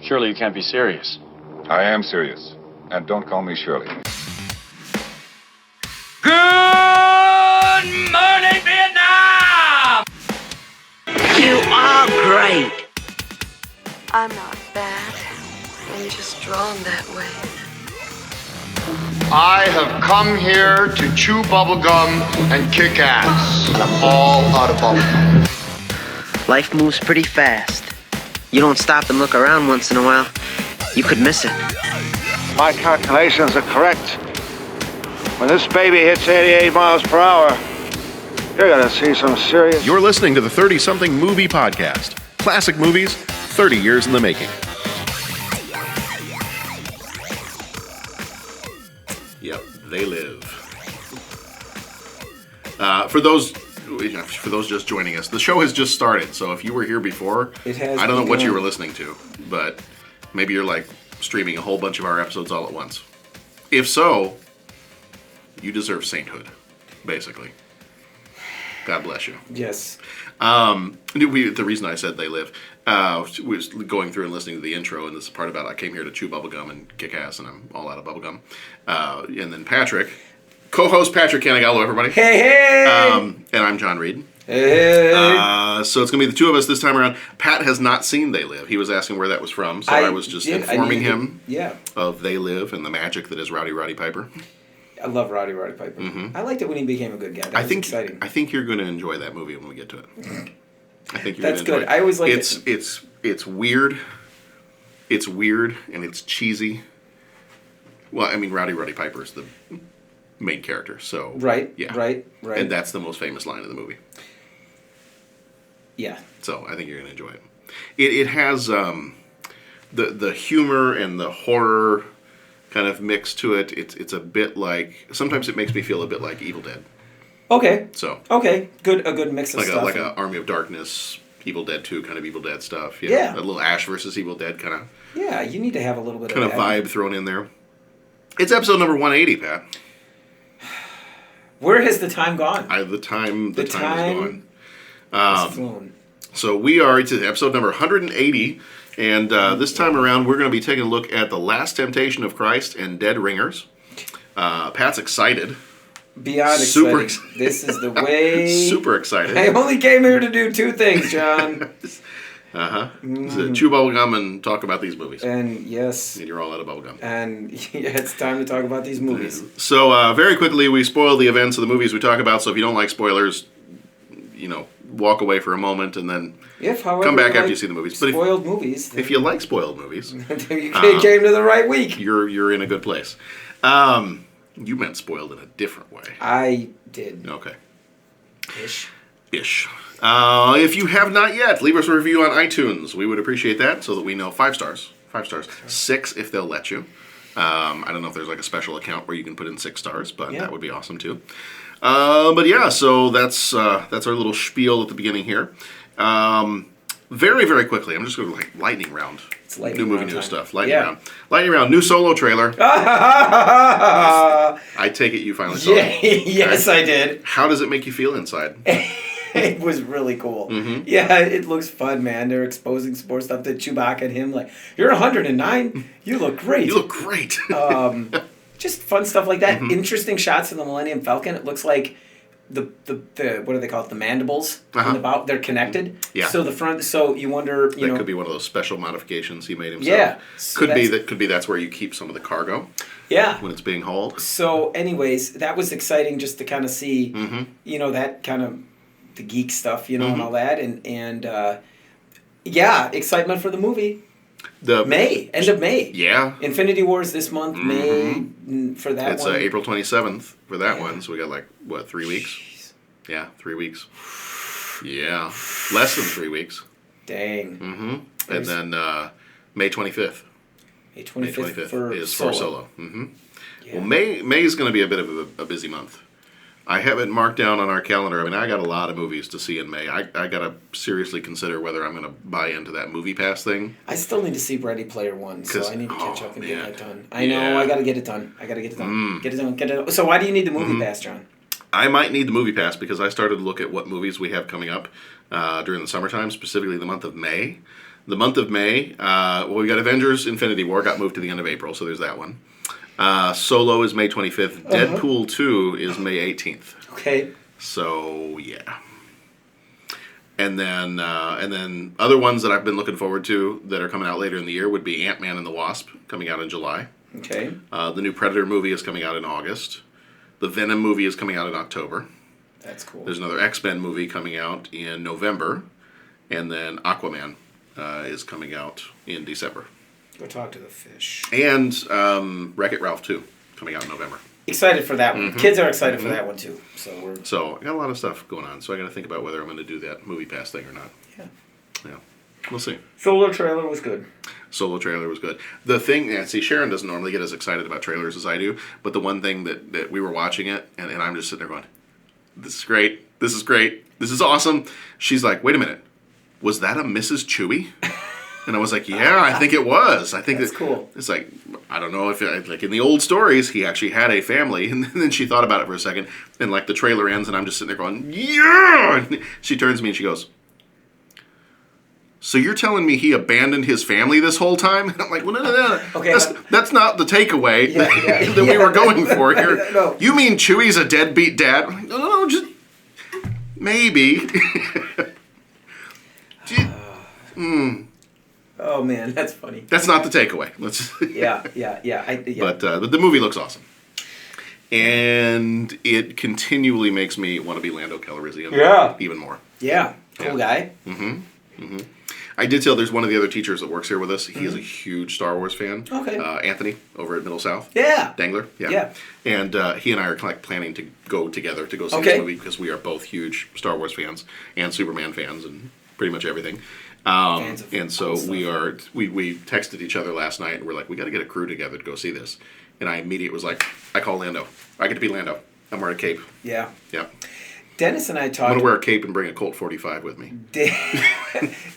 Surely you can't be serious. I am serious. And don't call me Shirley. Good morning, Vietnam! You are great. I'm not bad. I'm just drawn that way. I have come here to chew bubblegum and kick ass. And I'm all out of bubblegum. Life moves pretty fast. You don't stop and look around once in a while, you could miss it. My calculations are correct. When this baby hits 88 miles per hour, you're gonna see some serious... You're listening to the 30-something movie podcast. Classic movies, 30 years in the making. Yep, They Live. For those just joining us, the show has just started, so if you were here before, I don't know what you were listening to, but maybe you're like streaming a whole bunch of our episodes all at once. If so, you deserve sainthood, basically. God bless you. Yes. The reason I said They Live was going through and listening to the intro, and this is the part about I came here to chew bubblegum and kick ass, and I'm all out of bubblegum. And then Patrick, co-host Patrick Canigallo, everybody. Hey! And I'm John Reed. Hey! So it's going to be the two of us this time around. Pat has not seen They Live. He was asking where that was from, so I was just informing him of They Live and the magic that is Rowdy Roddy Piper. I love Rowdy Piper. Mm-hmm. I liked it when he became a good guy. That was exciting. I think you're going to enjoy that movie when we get to it. I think you're That's going to good. enjoy it. I always like it's weird. It's weird and it's cheesy. Well, I mean, Rowdy Roddy Piper is the main character, so right. And that's the most famous line of the movie. Yeah. So I think you're going to enjoy it. It has the humor and the horror kind of mix to it. It's a bit like, sometimes it makes me feel a bit like Evil Dead. Okay. So. Okay. A good mix of stuff. Like a Army of Darkness, Evil Dead 2 kind of Evil Dead stuff. Yeah. A little Ash versus Evil Dead kind of. Yeah, you need to have a little bit of that vibe thrown in there. It's episode number 180, Pat. Where has the time gone? The time is gone. Has flown. So we are to episode number 180. And this time around, we're going to be taking a look at The Last Temptation of Christ and Dead Ringers. Pat's excited. Beyond excited. This is the way. Super excited. I only came here to do two things, John. So chew bubblegum and talk about these movies. And yes. And you're all out of bubblegum. And it's time to talk about these movies. So very quickly, we spoil the events of the movies we talk about. So if you don't like spoilers, walk away for a moment and then come back after you see the movies. Spoiled movies. If you like spoiled movies, you came to the right week. You're in a good place. You meant spoiled in a different way. I did. Okay. Ish. If you have not yet, leave us a review on iTunes. We would appreciate that so that we know 5 stars. 5 stars. 6 if they'll let you. I don't know if there's like a special account where you can put in 6 stars, but that would be awesome too. But yeah, so that's our little spiel at the beginning here. Very, very quickly, I'm just going to lightning round. It's lightning new movie round news time. stuff. Lightning round. New Solo trailer. I take it you finally saw it. Yes, I did. How does it make you feel inside? It was really cool. Mm-hmm. Yeah, it looks fun, man. They're exposing some more stuff to Chewbacca and him. Like, you're 109. You look great. You look great. Just fun stuff like that. Mm-hmm. Interesting shots of the Millennium Falcon. It looks like the what do they call it? The mandibles in the bow. They're connected. Yeah. So the front. So you wonder. That could be one of those special modifications he made himself. Yeah. So could be that's where you keep some of the cargo. Yeah. When it's being hauled. So, anyways, that was exciting just to kind of see, that kind of the geek stuff, and all that, and excitement for the movie. End of May. Yeah. Infinity War's this month, May for that it's one. It's April 27th for that one, so we got 3 weeks? Jeez. Yeah, 3 weeks. Yeah. Less than 3 weeks. Dang. Mm-hmm. And then May 25th. May 25th is for Solo. Mm-hmm. Yeah. Well, May is going to be a bit of a busy month. I have it marked down on our calendar. I mean, I got a lot of movies to see in May. I got to seriously consider whether I'm going to buy into that Movie Pass thing. I still need to see Ready Player One, so I need to catch up and get that done. I know, I got to get it done. Get it done. So why do you need the Movie Pass, John? I might need the Movie Pass because I started to look at what movies we have coming up during the summertime, specifically the month of May. The month of May, we got Avengers Infinity War, got moved to the end of April, so there's that one. Solo is May 25th. Deadpool 2 is May 18th. Okay. So, yeah. And then other ones that I've been looking forward to that are coming out later in the year would be Ant-Man and the Wasp, coming out in July. Okay. The new Predator movie is coming out in August. The Venom movie is coming out in October. That's cool. There's another X-Men movie coming out in November. And then Aquaman is coming out in December. Go talk to the fish. And Wreck-It Ralph 2 coming out in November. Excited for that one. Kids are excited for that one too. So I got a lot of stuff going on. So I got to think about whether I'm going to do that Movie Pass thing or not. Yeah. We'll see. Solo trailer was good. Solo trailer was good. The thing, see, Sharon doesn't normally get as excited about trailers as I do, but the one thing that we were watching it, and I'm just sitting there going, this is great, this is great, this is awesome. She's like, wait a minute, was that a Mrs. Chewie? And I was like, yeah, I think it was. I think that's cool. It's like, I don't know if, like in the old stories, he actually had a family, and then she thought about it for a second, and like the trailer ends, and I'm just sitting there going, yeah! And she turns to me and she goes, so you're telling me he abandoned his family this whole time? And I'm like, well, no. Okay, that's not the takeaway that we were going for here. No. You mean Chewie's a deadbeat dad? I'm like, no, just maybe. Oh man, that's funny. That's not the takeaway. Let's. Yeah. But the movie looks awesome, and it continually makes me want to be Lando Calrissian. Yeah. Even more. Yeah. Cool guy. I did tell there's one of the other teachers that works here with us. He is a huge Star Wars fan. Okay. Anthony over at Middle South. Yeah. Dangler. Yeah. And he and I are planning to go together to go see this movie because we are both huge Star Wars fans and Superman fans and pretty much everything. And so we texted each other last night and we're like, we got to get a crew together to go see this. And I immediately was like, I call Lando. I get to be Lando. I'm wearing a cape. Yeah. Yeah. Dennis and I talked. I'm going to wear a cape and bring a Colt 45 with me.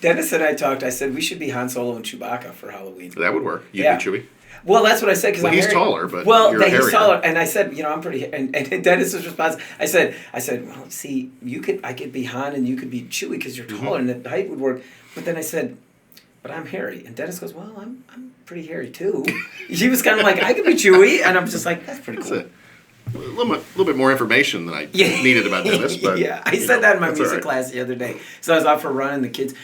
Dennis and I talked. I said we should be Han Solo and Chewbacca for Halloween. That would work. You'd be Chewie. Well, that's what I said because he's hairy. taller, but he's taller, and I said, I'm pretty. And Dennis's response, I said, well, see, I could be Han and you could be Chewie because you're taller and the height would work. But then I said, but I'm hairy, and Dennis goes, well, I'm pretty hairy too. He was kind of like, I could be Chewie, and I'm just like, that's pretty cool. A little bit more information than I needed about Dennis. But, I said that in my music class the other day. So I was out for running. The kids,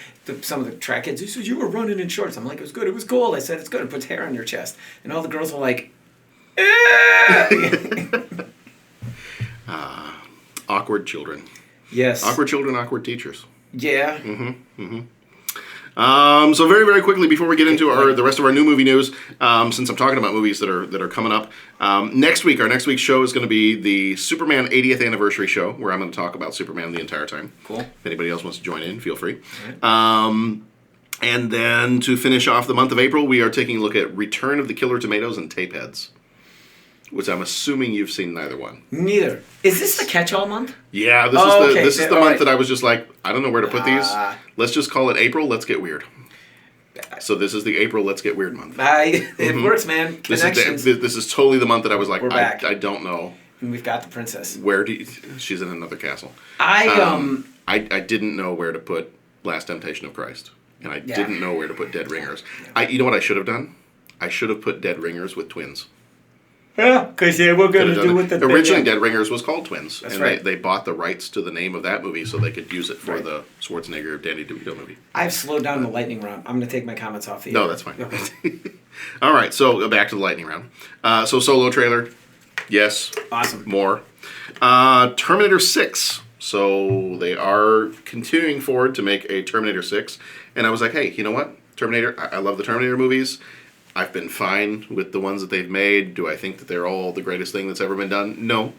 some of the track kids, they said, you were running in shorts. I'm like, it was good. It was cold. I said, it's good. It puts hair on your chest. And all the girls were like, awkward children. Yes. Awkward children, awkward teachers. Yeah. So very, very quickly before we get into the rest of our new movie news, since I'm talking about movies that are coming up, our next week's show is going to be the Superman 80th anniversary show, where I'm going to talk about Superman the entire time. Cool. If anybody else wants to join in, feel free. Right. And then to finish off the month of April, we are taking a look at Return of the Killer Tomatoes and Tapeheads, which I'm assuming you've seen neither one. Neither. Is this the catch-all month? Yeah, this is the month that I was just like, I don't know where to put these. Let's just call it April. Let's get weird. So this is the April Let's Get Weird month. It works, man. Connections. This is totally the month that I was like, We're back. I don't know. And we've got the princess. She's in another castle. I didn't know where to put Last Temptation of Christ. And I didn't know where to put Dead Ringers. You know what I should have done? I should have put Dead Ringers with twins. Yeah, because they were going to do with the originally Dead Ringers was called Twins. That's and right. They bought the rights to the name of that movie so they could use it for the Schwarzenegger Danny DeVito movie. I've slowed down the lightning round. I'm going to take my comments off the air. No, that's fine. All right, so back to the lightning round. So Solo trailer, yes. Awesome. More. Terminator 6. So they are continuing forward to make a Terminator 6. And I was like, hey, you know what? Terminator, I love the Terminator movies. I've been fine with the ones that they've made. Do I think that they're all the greatest thing that's ever been done? No.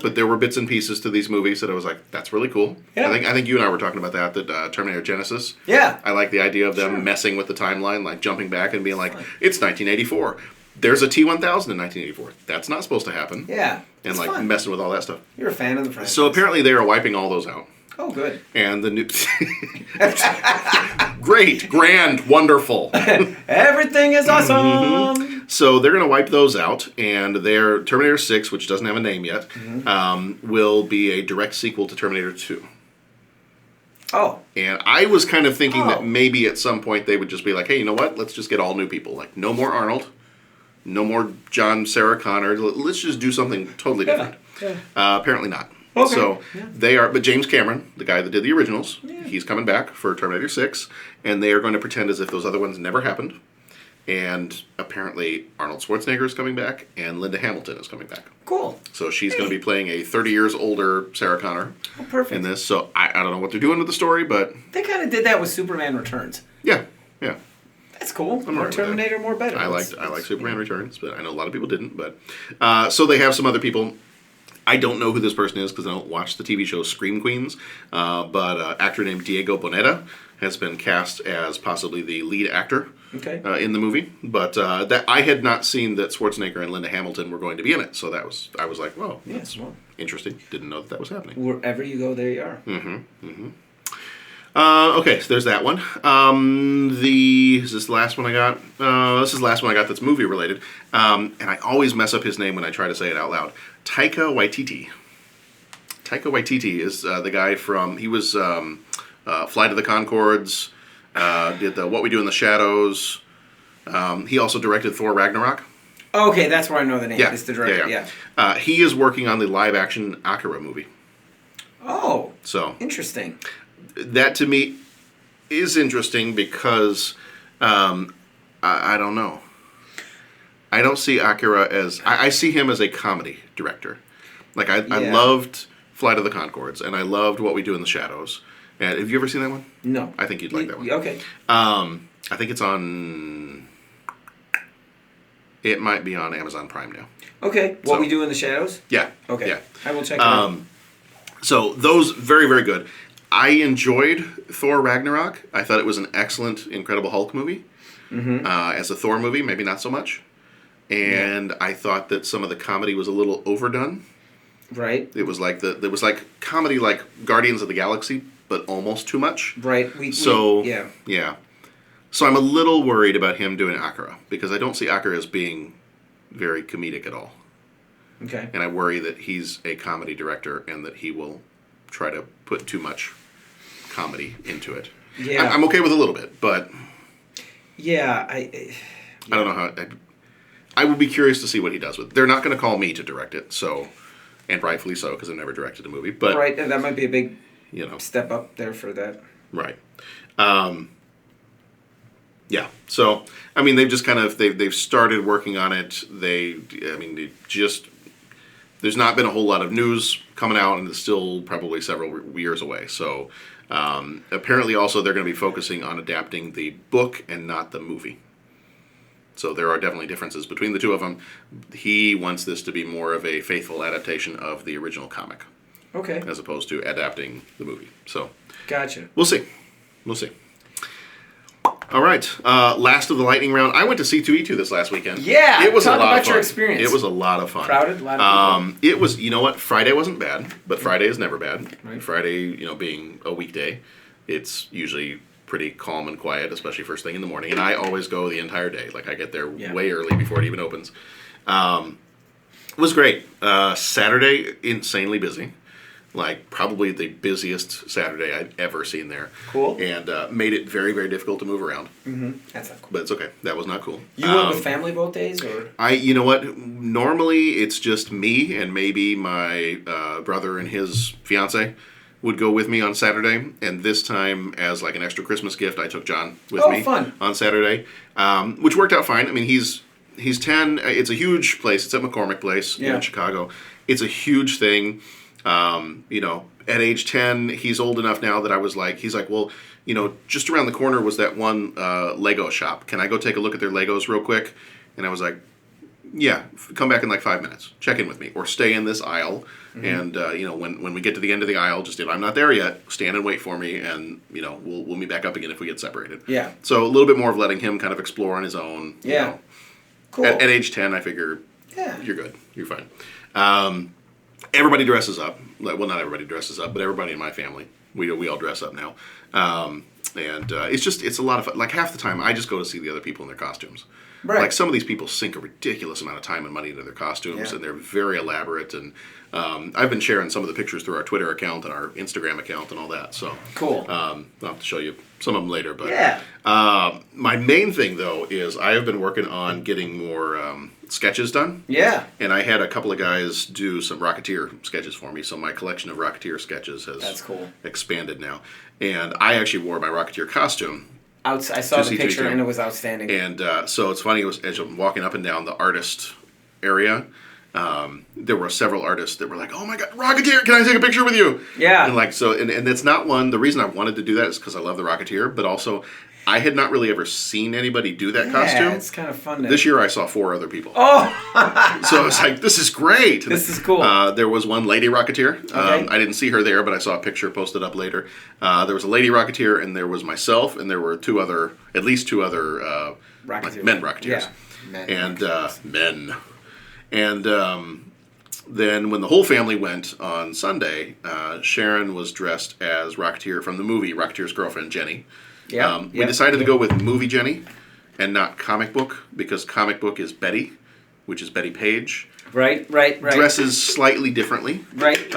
But there were bits and pieces to these movies that I was like, that's really cool. Yeah. I think you and I were talking about that Terminator Genesis. Yeah. I like the idea of them messing with the timeline, like jumping back and being like, it's 1984. There's a T-1000 in 1984. That's not supposed to happen. Yeah. And like messing with all that stuff. You're a fan of the franchise. So apparently they are wiping all those out. Oh, good. And the new... Great, grand, wonderful. Everything is awesome. So they're going to wipe those out, and their Terminator 6, which doesn't have a name yet, will be a direct sequel to Terminator 2. Oh. And I was kind of thinking Oh. that maybe at some point they would just be like, hey, you know what? Let's just get all new people. Like, no more Arnold. No more John Sarah Connor. Let's just do something totally different. Yeah. Apparently not. Okay. So Yeah. they are, but James Cameron, the guy that did the originals, Yeah. he's coming back for Terminator 6, and they are going to pretend as if those other ones never happened. And apparently Arnold Schwarzenegger is coming back, and Linda Hamilton is coming back. Cool. So she's going to be playing a 30 years older Sarah Connor Oh, perfect. in this. So I don't know what they're doing with the story, but They kind of did that with Superman Returns. yeah. That's cool. I'm all More right with that. Terminator, more better. I like Superman Returns, but I know a lot of people didn't. But so they have some other people. I don't know who this person is because I don't watch the TV show Scream Queens. But actor named Diego Boneta has been cast as possibly the lead actor Okay. in the movie. But that I had not seen that Schwarzenegger and Linda Hamilton were going to be in it. So I was like, whoa, Yes. Well, interesting. Didn't know that was happening. wherever you go, there you are. Okay, so there's that one. Is this the last one I got? This is the last one I got that's movie related. And I always mess up his name when I try to say it out loud. Taika Waititi. Taika Waititi is the guy from, he was Flight of the Conchords, did the What We Do in the Shadows. He also directed Thor Ragnarok. Okay, that's where I know the name. Yeah, It's the director. yeah. He is working on the live action Akira movie. Oh, So interesting. that to me is interesting because I don't know. I don't see Akira as I see him as a comedy director. Like I Yeah. loved Flight of the Conchords and I loved What We Do in the Shadows. And have you ever seen that one? No. I think you'd like that one. Okay. I think it's on. It might be on Amazon Prime now. Okay. What So- We Do in the Shadows? Yeah. Okay. Yeah. I will check it out. So those very, very good. I enjoyed Thor Ragnarok. I thought it was an excellent Incredible Hulk movie. As a Thor movie, maybe not so much. And I thought that some of the comedy was a little overdone. Right. It was like comedy like Guardians of the Galaxy, but almost too much. Right. Yeah. So I'm a little worried about him doing Akira because I don't see Akira as being very comedic at all. Okay. And I worry that he's a comedy director and that he will try to put too much comedy into it. Yeah. I'm okay with a little bit, but Yeah. I don't know how. I will be curious to see what he does with it. They're not going to call me to direct it, so, and rightfully so because I've never directed a movie. But Right. That might be a big you know, step up there for that. right. Yeah. So I mean, they've just kind of they've started working on it. They just there's not been a whole lot of news coming out, and it's still probably several years away. So apparently, also they're going to be focusing on adapting the book and not the movie. So there are definitely differences between the two of them. He wants this to be more of a faithful adaptation of the original comic, Okay. as opposed to adapting the movie. So Gotcha. we'll see. We'll see. All right. Last of the lightning round. I went to C2E2 this last weekend. Yeah, It was talk a lot about of fun. your experience. It was a lot of fun. Crowded? A lot of people? It was, you know what? Friday wasn't bad, but Friday is never bad. Right. Friday, being a weekday, it's usually pretty calm and quiet, especially first thing in the morning. And I always go the entire day. Like, I get there way early before it even opens. It was great. Saturday, insanely busy. Like, probably the busiest Saturday I'd ever seen there. Cool. And made it very, very difficult to move around. That's not cool. But it's okay. That was not cool. You went with family both days, or? You know what? Normally, it's just me and maybe my brother and his fiance would go with me on Saturday. And this time, as like an extra Christmas gift, I took John with me fun. on Saturday, which worked out fine. I mean, he's 10. It's a huge place. It's at McCormick Place in Chicago. It's a huge thing. At age 10, he's old enough now that he's like, well, just around the corner was that one Lego shop. Can I go take a look at their Legos real quick? And I was like, yeah, come back in like 5 minutes. Check in with me. Or stay in this aisle. And, when we get to the end of the aisle, just if I'm not there yet, stand and wait for me. And, we'll meet back up again if we get separated. Yeah. So a little bit more of letting him kind of explore on his own. Yeah. Cool. At age 10, I figure you're good. You're fine. Everybody dresses up. Well, not everybody dresses up, but everybody in my family. We all dress up now. And it's a lot of fun. Like half the time, I just go to see the other people in their costumes. Right. Like some of these people sink a ridiculous amount of time and money into their costumes, Yeah. and they're very elaborate. And I've been sharing some of the pictures through our Twitter account and our Instagram account and all that. So Cool. I'll have to show you some of them later. But Yeah. my main thing though is I have been working on getting more sketches done. Yeah. And I had a couple of guys do some Rocketeer sketches for me, so my collection of Rocketeer sketches has That's cool. expanded now. And I actually wore my Rocketeer costume. I saw the C2E2. picture and it was outstanding. And so it's funny, as I'm walking up and down the artist area, there were several artists that were like, "Oh my God, Rocketeer! Can I take a picture with you?" Yeah. And like so, and it's not one. The reason I wanted to do that is because I love the Rocketeer, but also I had not really ever seen anybody do that costume. Yeah, it's kind of fun. This year I saw 4 other people. Oh! So it's like, this is great. This is cool. There was one lady Rocketeer. Okay. I didn't see her there, but I saw a picture posted up later. There was a lady Rocketeer, and there was myself, and there were at least two other Rocketeers. like men Rocketeers. Yeah. Men And Rocketeers. men. And then when the whole family went on Sunday, Sharon was dressed as Rocketeer from the movie Rocketeer's girlfriend, Jenny. Yeah. We decided to go with movie Jenny and not comic book, because comic book is Betty, which is Betty Page. Right. Dresses slightly differently. Right.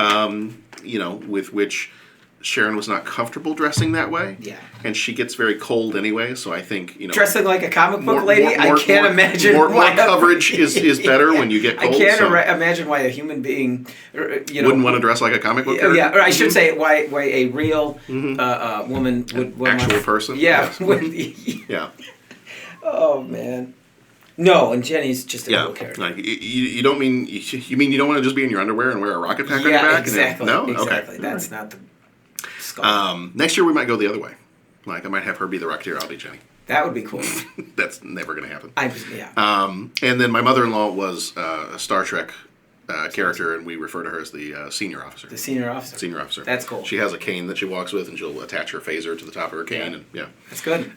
With which Sharon was not comfortable dressing that way. Yeah. And she gets very cold anyway, so I think, Dressing like a comic book lady, I can't imagine more why coverage is better when you get cold. I can't so imagine why a human being, wouldn't want to dress like a comic book character. Yeah, or I should say why a real woman would actual person. Yeah. Yes. Yeah. Oh man. No, and Jenny's just a cool character. Like you don't mean you mean you don't want to just be in your underwear and wear a rocket pack on your back? Exactly. No, exactly. Okay. That's not the skull. Next year we might go the other way. Like I might have her be the Rocketeer, I'll be Jenny. That would be cool. That's never going to happen. Yeah. And then my mother-in-law was a Star Trek character, and we refer to her as the senior officer. The senior officer. Senior officer. That's cool. She has a cane that she walks with, and she'll attach her phaser to the top of her cane, and yeah. That's good.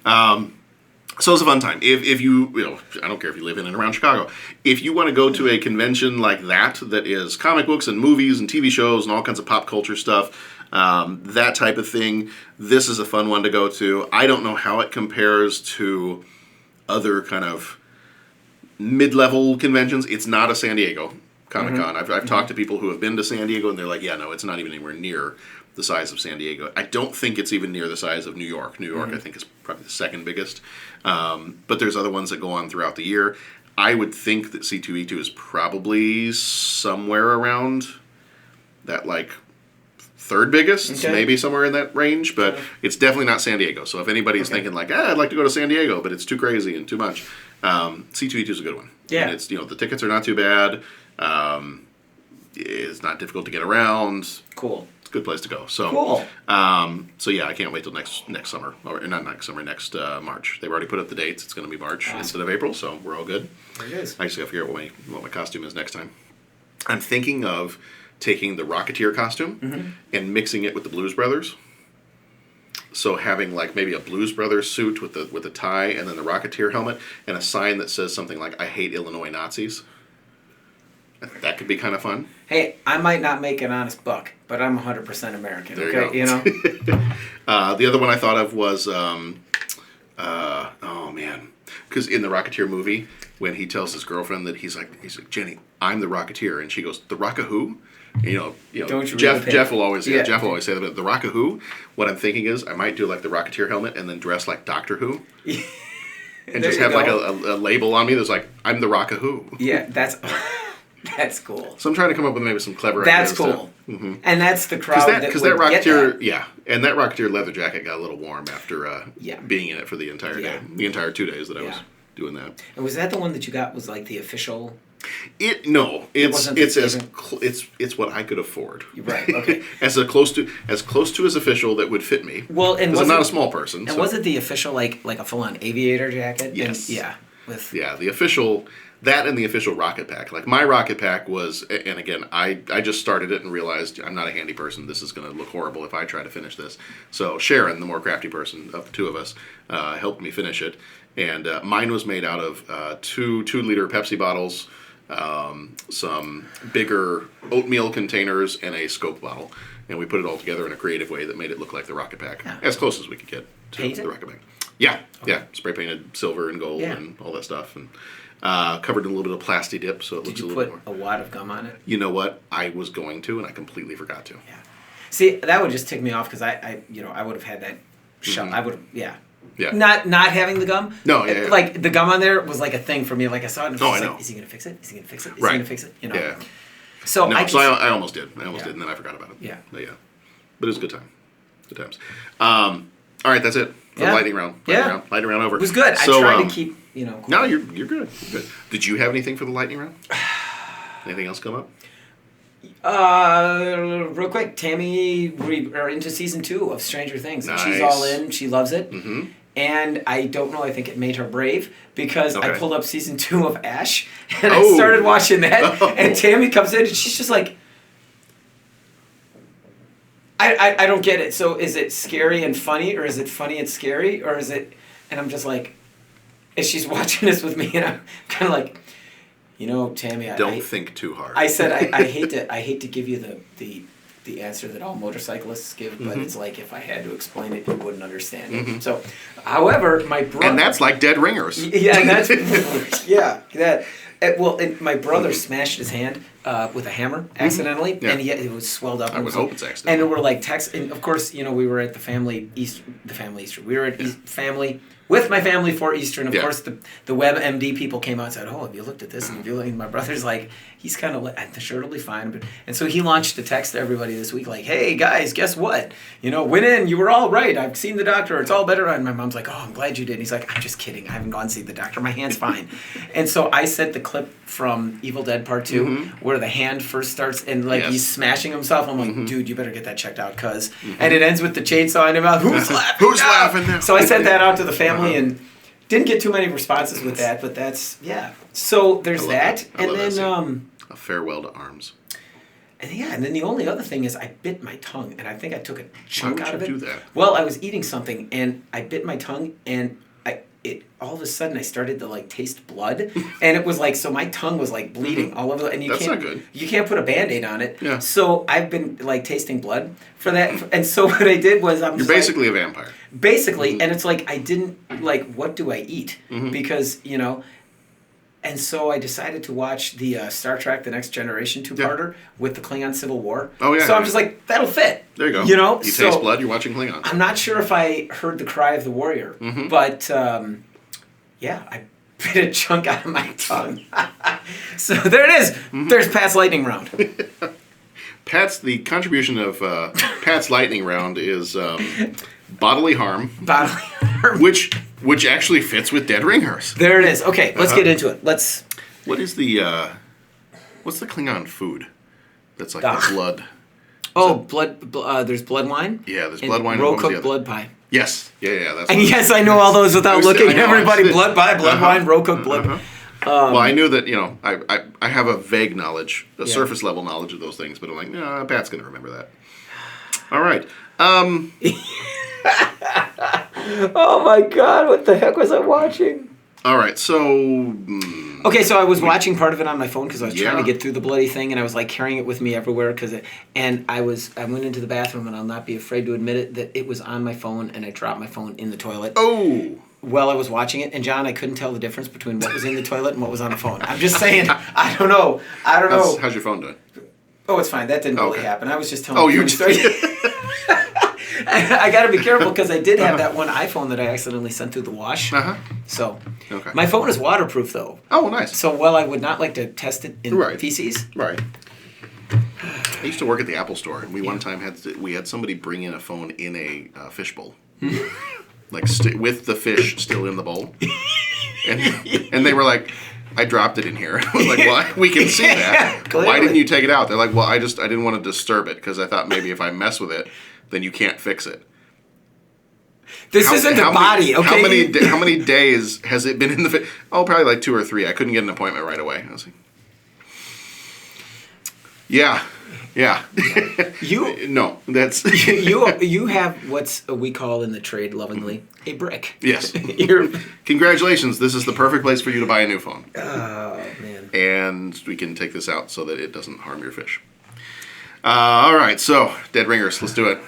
So it's a fun time. If you I don't care if you live in and around Chicago. If you want to go to a convention like that is comic books and movies and TV shows and all kinds of pop culture stuff, that type of thing, this is a fun one to go to. I don't know how it compares to other kind of mid-level conventions. It's not a San Diego Comic-Con. I've talked to people who have been to San Diego, and they're like, yeah, no, it's not even anywhere near the size of San Diego. I don't think it's even near the size of New York. New York, I think, is probably the second biggest. But there's other ones that go on throughout the year. I would think that C2E2 is probably somewhere around that, like, third biggest, maybe somewhere in that range, but it's definitely not San Diego. So if anybody's thinking, like, I'd like to go to San Diego, but it's too crazy and too much, C2E2 is a good one. Yeah. And it's, the tickets are not too bad. It's not difficult to get around. Cool. It's a good place to go. So cool. So yeah, I can't wait till next summer, or not next summer, next March. They've already put up the dates. It's going to be March instead of April, so we're all good. There it is. I just got to figure out what my costume is next time. I'm thinking of taking the Rocketeer costume and mixing it with the Blues Brothers. So having like maybe a Blues Brothers suit with the tie and then the Rocketeer helmet and a sign that says something like "I hate Illinois Nazis." That could be kind of fun. Hey, I might not make an honest buck, but I'm 100% American. There okay, you go. The other one I thought of was, oh man, because in the Rocketeer movie, when he tells his girlfriend that he's like Jenny, I'm the Rocketeer, and she goes, the Rock-a-who? Don't you Jeff will always say that. But the Rock-a-who. What I'm thinking is I might do like the Rocketeer helmet and then dress like Doctor Who. And just have like a label on me that's like, I'm the Rock-a-who. Yeah, that's cool. So I'm trying to come up with maybe some clever ideas. That's cool. And that's the crowd because that Rocketeer, and that Rocketeer leather jacket got a little warm after being in it for the entire day, the entire 2 days that I was doing that. And was that the one that you got was like the official? It's what I could afford. Right. Okay. as close to as official that would fit me. Well, and I'm not a small person. And was it the official like a full on aviator jacket? Yes. And, the official. That and the official rocket pack. Like my rocket pack was, and again, I just started it and realized I'm not a handy person. This is going to look horrible if I try to finish this. So Sharon, the more crafty person of the two of us, helped me finish it. And mine was made out of 2 2-liter Pepsi bottles, some bigger oatmeal containers, and a Scope bottle. And we put it all together in a creative way that made it look like the rocket pack, as close as we could get. Paint the it? Rocket-Bag. Yeah, yeah. Spray painted silver and gold and all that stuff. And covered in a little bit of plasti dip, so it Did looks a you little put bit more. a wad of gum on it? You know what? I was going to, and I completely forgot to. Yeah. See, that would just tick me off because I would have had that shut. I would have, yeah. Not having the gum. No, yeah. Like the gum on there was like a thing for me. Like I saw it and I was know. like, is he gonna fix it? Is he gonna fix it? Is Right. he gonna fix it? You know. Yeah. So No, I almost did. I almost Yeah. did, and then I forgot about it. Yeah. But it was a good time. Good times. All right, that's it. For the lightning round. Lightning round over. It was good. So, I tried to keep, cool. No, you're good. You're good. Did you have anything for the lightning round? Anything else come up? Real quick, Tammy, we are into season 2 of Stranger Things. And she's Nice. all in. She loves it. Mm-hmm. And I don't know, I think it made her brave because I pulled up season 2 of Ash and I started watching that. And Tammy comes in and she's just like, I don't get it. So is it scary and funny, or is it funny and scary, or is it? And I'm just like, and she's watching this with me, and I'm kind of like, Tammy, Don't think too hard. I said I hate to give you the answer that all motorcyclists give, but it's like if I had to explain it, you wouldn't understand it. So, however, my brother, and that's like dead ringers. Yeah, and that's my brother smashed his hand with a hammer accidentally, and it was swelled up. I would hope it's accidental. And we're like and of course, we were at the family Easter. We were at family with my family for Easter, and of course the WebMD people came out and said, "Oh, have you looked at this?" And my brother's like, he's kind of like, "The shirt will be fine," and so he launched a text to everybody this week like, "Hey guys, guess what? Went in. You were all right. I've seen the doctor. It's all better." And my mom's like, "Oh, I'm glad you did." And he's like, "I'm just kidding. I haven't gone to see the doctor. My hand's fine." And so I sent the clip from Evil Dead Part 2 where the hand first starts and he's smashing himself. I'm like, dude, you better get that checked out, cuz. And it ends with the chainsaw in his mouth. Who's laughing? Who's laughing now? So I sent that out to the family and didn't get too many responses with that, but that's So there's that. And then a farewell to arms. And then the only other thing is I bit my tongue, and I think I took a chunk out of it. Why would you do that? Well, I was eating something, and I bit my tongue, and all of a sudden I started to taste blood, and it was so my tongue was bleeding all over, and That's not good. You can't put a Band-Aid on it. Yeah. So I've been tasting blood for that, and so what I did was You're basically a vampire. Basically, and it's I didn't what do I eat because And so I decided to watch the Star Trek: The Next Generation two-parter with the Klingon Civil War. Oh yeah. So I'm just like, that'll fit. There you go. You so taste blood. You're watching Klingons. I'm not sure if I heard the cry of the warrior, but I bit a chunk out of my tongue. So there it is. There's Pat's lightning round. The contribution of Pat's lightning round is bodily harm. Bodily harm. Which actually fits with dead ringers. There it is. Okay, let's get into it. What is the what's the Klingon food? That's the blood. Blood. There's blood wine. Yeah, there's blood wine. Row cooked blood pie. Yes. Yeah. That's. And yes, I know all those without looking. Everybody, blood pie, blood wine, row cooked blood. Well, I knew that I have a vague knowledge, surface level knowledge of those things, but I'm like, no, Pat's gonna remember that. All right. Oh my God! What the heck was I watching? All right, so. Okay, so I was watching part of it on my phone because I was trying to get through the bloody thing, and I was carrying it with me everywhere I went into the bathroom, and I'll not be afraid to admit it that it was on my phone, and I dropped my phone in the toilet. Oh. While I was watching it, and John, I couldn't tell the difference between what was in the toilet and what was on the phone. I'm just saying, I don't know. How's your phone doing? Oh, it's fine. That didn't really happen. I was just telling. Oh, you just. I got to be careful because I did have that one iPhone that I accidentally sent through the wash. So, my phone is waterproof though. Oh, nice. So, while I would not like to test it in feces. Right. I used to work at the Apple Store, and we one time had somebody bring in a phone in a fishbowl, with the fish still in the bowl, and they were like, "I dropped it in here." I was like, "Well, we can see that. Why didn't you take it out?" They're like, "Well, I didn't want to disturb it because I thought maybe if I mess with it, then you can't fix it." This isn't a body, okay? How many days has it been in the fish? Oh, probably 2 or 3. I couldn't get an appointment right away. I was like, yeah. No, that's you have what we call in the trade lovingly a brick. Yes. Congratulations. This is the perfect place for you to buy a new phone. Oh man. And we can take this out so that it doesn't harm your fish. All right. So dead ringers. Let's do it.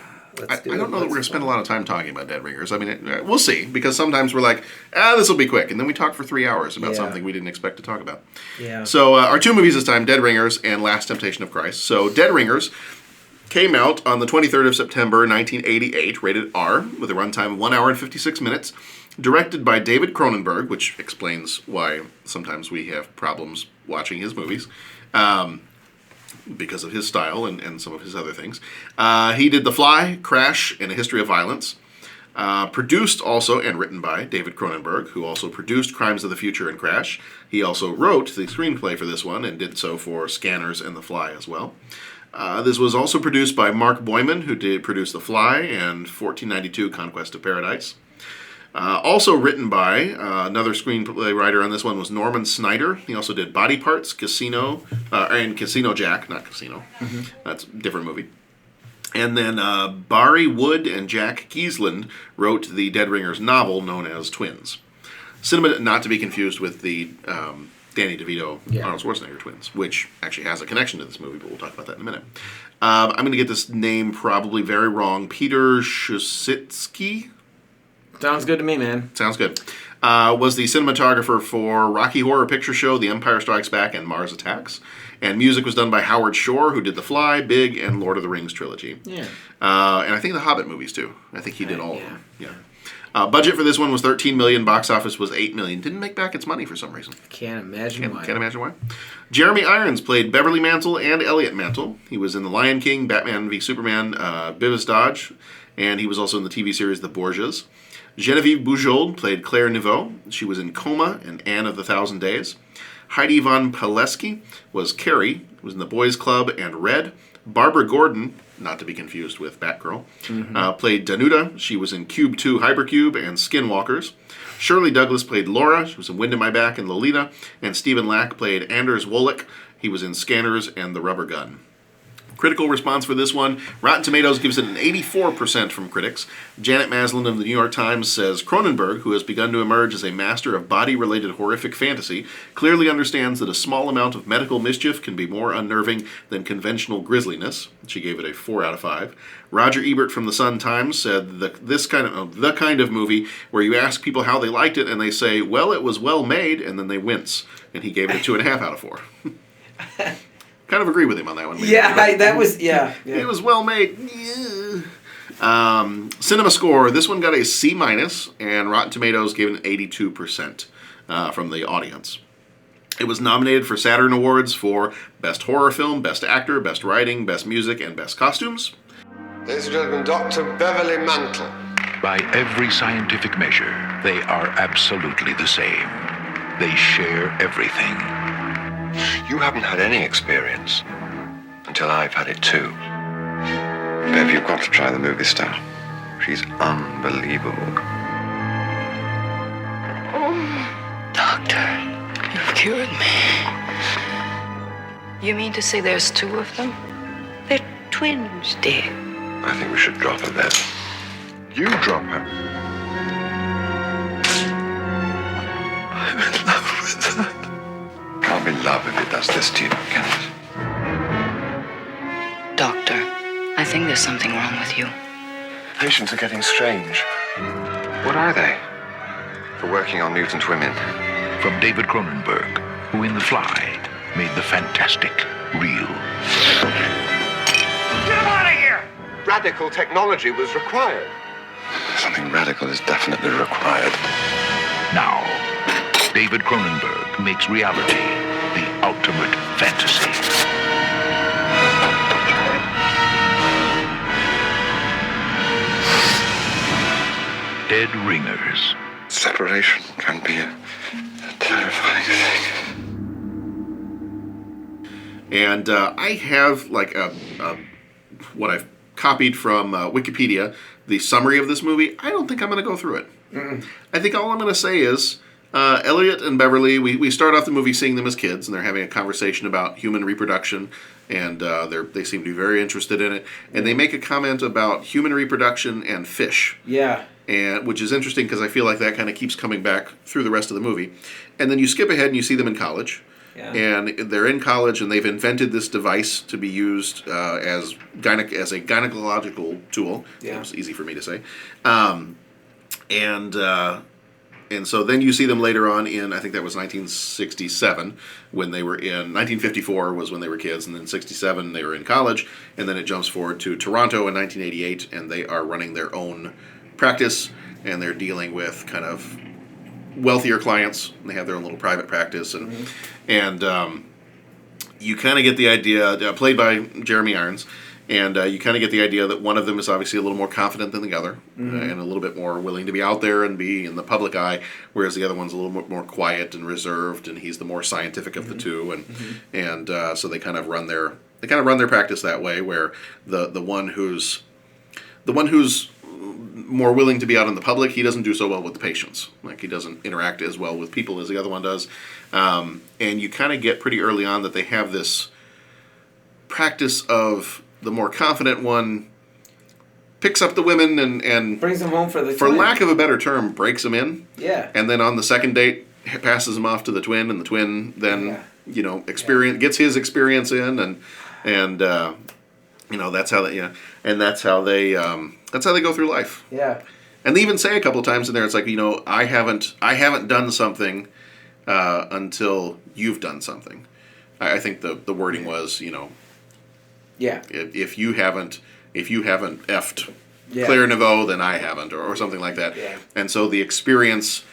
Let's do I it. don't know that we're going to Let's spend a fun. lot of time talking about Dead Ringers. I mean, we'll see, because sometimes we're like, this will be quick, and then we talk for 3 hours about Yeah. something we didn't expect to talk about. Yeah. So our 2 movies this time, Dead Ringers and Last Temptation of Christ. So Dead Ringers came out on the 23rd of September, 1988, rated R, with a runtime of 1 hour and 56 minutes, directed by David Cronenberg, which explains why sometimes we have problems watching his movies. Because of his style and some of his other things. He did The Fly, Crash, and A History of Violence. Produced also and written by David Cronenberg, who also produced Crimes of the Future and Crash. He also wrote the screenplay for this one and did so for Scanners and The Fly as well. This was also produced by Mark Boyman, who did produce The Fly and 1492 Conquest of Paradise. Also written by another screenplay writer on this one was Norman Snyder. He also did Body Parts, Casino, and Casino Jack, not Casino. That's a different movie. And then Barry Wood and Jack Kiesland wrote the Dead Ringers novel known as Twins. Cinema, not to be confused with the Danny DeVito, Arnold Schwarzenegger twins, which actually has a connection to this movie, but we'll talk about that in a minute. I'm going to get this name probably very wrong. Peter Shusitsky. Sounds good to me, man. Sounds good. Was the cinematographer for Rocky Horror Picture Show, The Empire Strikes Back, and Mars Attacks. And music was done by Howard Shore, who did The Fly, Big, and Lord of the Rings trilogy. Yeah. And I think the Hobbit movies, too. I think he did all of them. Yeah. Budget for this one was $13 million. Box office was $8 million. Didn't make back its money for some reason. Can't imagine why. Can't imagine why. Jeremy Irons played Beverly Mantle and Elliot Mantle. He was in The Lion King, Batman v Superman, Beavis Dodge, and he was also in the TV series The Borgias. Genevieve Bujold played Claire Neveu. She was in Coma and Anne of the Thousand Days. Heidi von Paleski was Carrie, was in The Boys Club and Red. Barbara Gordon, not to be confused with Batgirl, played Danuta. She was in Cube 2 Hypercube and Skinwalkers. Shirley Douglas played Laura. She was in Wind in My Back and Lolita. And Stephen Lack played Anders Wolek. He was in Scanners and The Rubber Gun. Critical response for this one, Rotten Tomatoes gives it an 84% from critics. Janet Maslin of the New York Times says, Cronenberg, who has begun to emerge as a master of body-related horrific fantasy, clearly understands that a small amount of medical mischief can be more unnerving than conventional grisliness. She gave it a 4 out of 5. Roger Ebert from the Sun Times said the kind of movie where you ask people how they liked it and they say, well, it was well made, and then they wince. And he gave it a 2.5 out of 4. Kind of agree with him on that one. Maybe. It was well made. Yeah. Cinema score. This one got a C-, and Rotten Tomatoes gave it an 82% from the audience. It was nominated for Saturn Awards for Best Horror Film, Best Actor, Best Writing, Best Music, and Best Costumes. Ladies and gentlemen, Dr. Beverly Mantle. By every scientific measure, they are absolutely the same. They share everything. You haven't had any experience until I've had it too. Bev, you've got to try the movie star. She's unbelievable. Oh, doctor, you've cured me. You mean to say there's 2 of them? They're twins, dear. I think we should drop her, Bev. You drop her. I'm in love with her. Can't be love if it does this to you, can it? Doctor, I think there's something wrong with you. Patients are getting strange. What are they? For working on mutant women. From David Cronenberg, who in The Fly made the fantastic real. Get him out of here! Radical technology was required. Something radical is definitely required. Now, David Cronenberg makes reality the ultimate fantasy. Dead Ringers. Separation can be a terrifying thing. And I have like what I've copied from Wikipedia, the summary of this movie. I don't think I'm going to go through it. I think all I'm going to say is Elliot and Beverly, we start off the movie seeing them as kids, and they're having a conversation about human reproduction, and they seem to be very interested in it. And they make a comment about human reproduction and fish. Yeah. And which is interesting because I feel like that kind of keeps coming back through the rest of the movie. And then you skip ahead and you see them in college. Yeah. And they're in college, and they've invented this device to be used as a gynecological tool. Yeah. It was easy for me to say. And so then you see them later on in, I think that was 1967, when they were in, 1954 was when they were kids, and then 67 they were in college, and then it jumps forward to Toronto in 1988, and they are running their own practice, and they're dealing with kind of wealthier clients. They have their own little private practice, and you kind of get the idea, played by Jeremy Irons, and you kind of get the idea that one of them is obviously a little more confident than the other, and a little bit more willing to be out there and be in the public eye, whereas the other one's a little bit more quiet and reserved, and he's the more scientific of the two, and so they kind of run their practice that way, where the one who's more willing to be out in the public, he doesn't do so well with the patients. Like, he doesn't interact as well with people as the other one does, and you kind of get pretty early on that they have this practice of the more confident one picks up the women and brings them home for the for twin. lack of a better term, breaks them in. Yeah. And then on the second date, passes them off to the twin, and the twin then gets his experience in, and that's how they that's how they go through life. Yeah. And they even say a couple of times in there, it's like, I haven't done something until you've done something. I think the wording was, Yeah. if you haven't effed Claire Neveu, then I haven't, or something like that. Yeah. And so the experience,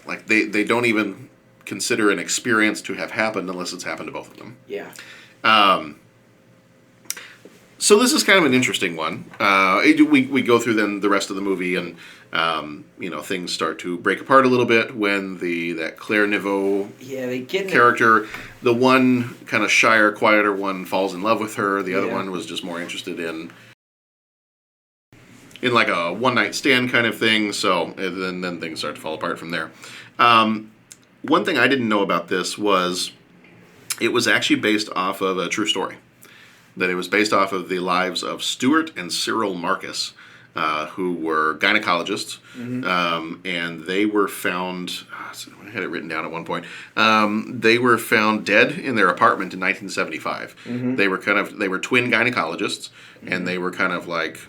like they don't even consider an experience to have happened unless it's happened to both of them. Yeah. So this is kind of an interesting one. We go through then the rest of the movie, and things start to break apart a little bit when that Claire Neveu they get character, the one kind of shyer, quieter one, falls in love with her. The other one was just more interested in like a one night stand kind of thing. So then things start to fall apart from there. One thing I didn't know about this was it was actually based off of a true story. That it was based off of the lives of Stuart and Cyril Marcus, who were gynecologists, and they were found, I had it written down at one point, they were found dead in their apartment in 1975. They were twin gynecologists, and they were kind of like,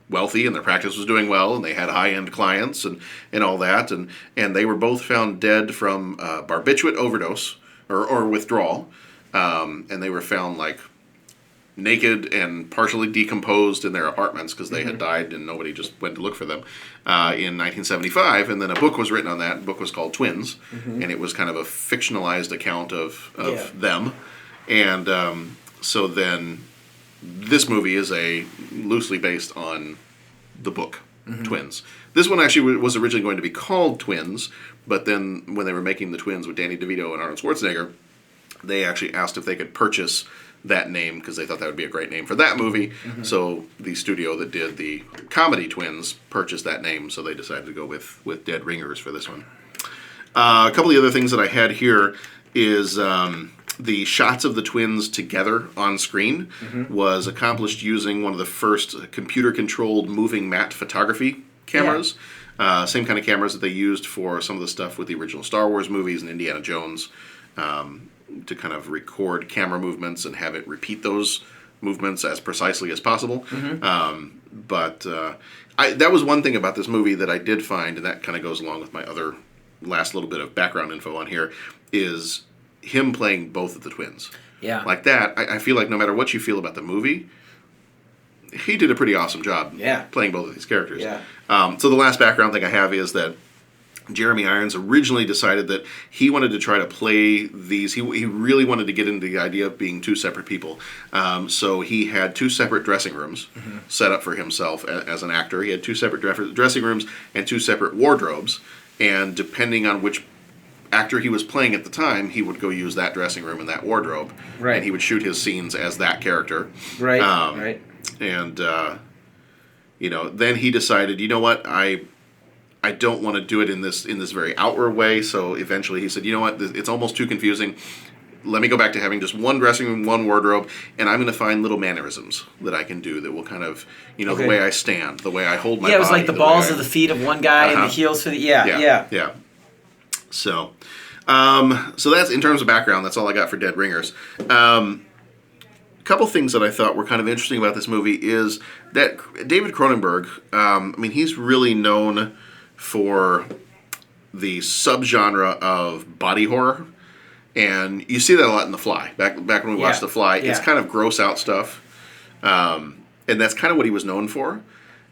wealthy, and their practice was doing well, and they had high-end clients and all that, and they were both found dead from barbiturate overdose or withdrawal. And they were found like naked and partially decomposed in their apartments because they had died and nobody just went to look for them in 1975. And then a book was written on that. The book was called Twins, and it was kind of a fictionalized account of them. And so then this movie is loosely based on the book Twins. This one actually was originally going to be called Twins, but then when they were making the Twins with Danny DeVito and Arnold Schwarzenegger, they actually asked if they could purchase that name because they thought that would be a great name for that movie. So the studio that did the comedy Twins purchased that name, so they decided to go with Dead Ringers for this one. A couple of the other things that I had here is the shots of the twins together on screen was accomplished using one of the first computer-controlled moving matte photography cameras. Same kind of cameras that they used for some of the stuff with the original Star Wars movies and Indiana Jones. To kind of record camera movements and have it repeat those movements as precisely as possible. But that was one thing about this movie that I did find, and that kind of goes along with my other last little bit of background info on here, is him playing both of the twins. Yeah. Like that, I feel like no matter what you feel about the movie, he did a pretty awesome job playing both of these characters. Yeah. So the last background thing I have is that Jeremy Irons originally decided that he wanted to try to play these. He really wanted to get into the idea of being two separate people. So he had two separate dressing rooms set up for himself as an actor. He had two separate dressing rooms and two separate wardrobes. And depending on which actor he was playing at the time, he would go use that dressing room and that wardrobe. Right. And he would shoot his scenes as that character. Right. Right. And, then he decided, you know what, I don't want to do it in this very outward way. So eventually he said, you know what, it's almost too confusing. Let me go back to having just one dressing room, one wardrobe, and I'm going to find little mannerisms that I can do that will kind of, the way I stand, the way I hold my body. Yeah, it was like the balls of the feet of one guy and the heels for the... Yeah. So, So that's, in terms of background, that's all I got for Dead Ringers. A couple things that I thought were kind of interesting about this movie is that David Cronenberg, he's really known for the subgenre of body horror. And you see that a lot in The Fly. Back when we watched The Fly, it's kind of gross out stuff. And that's kind of what he was known for.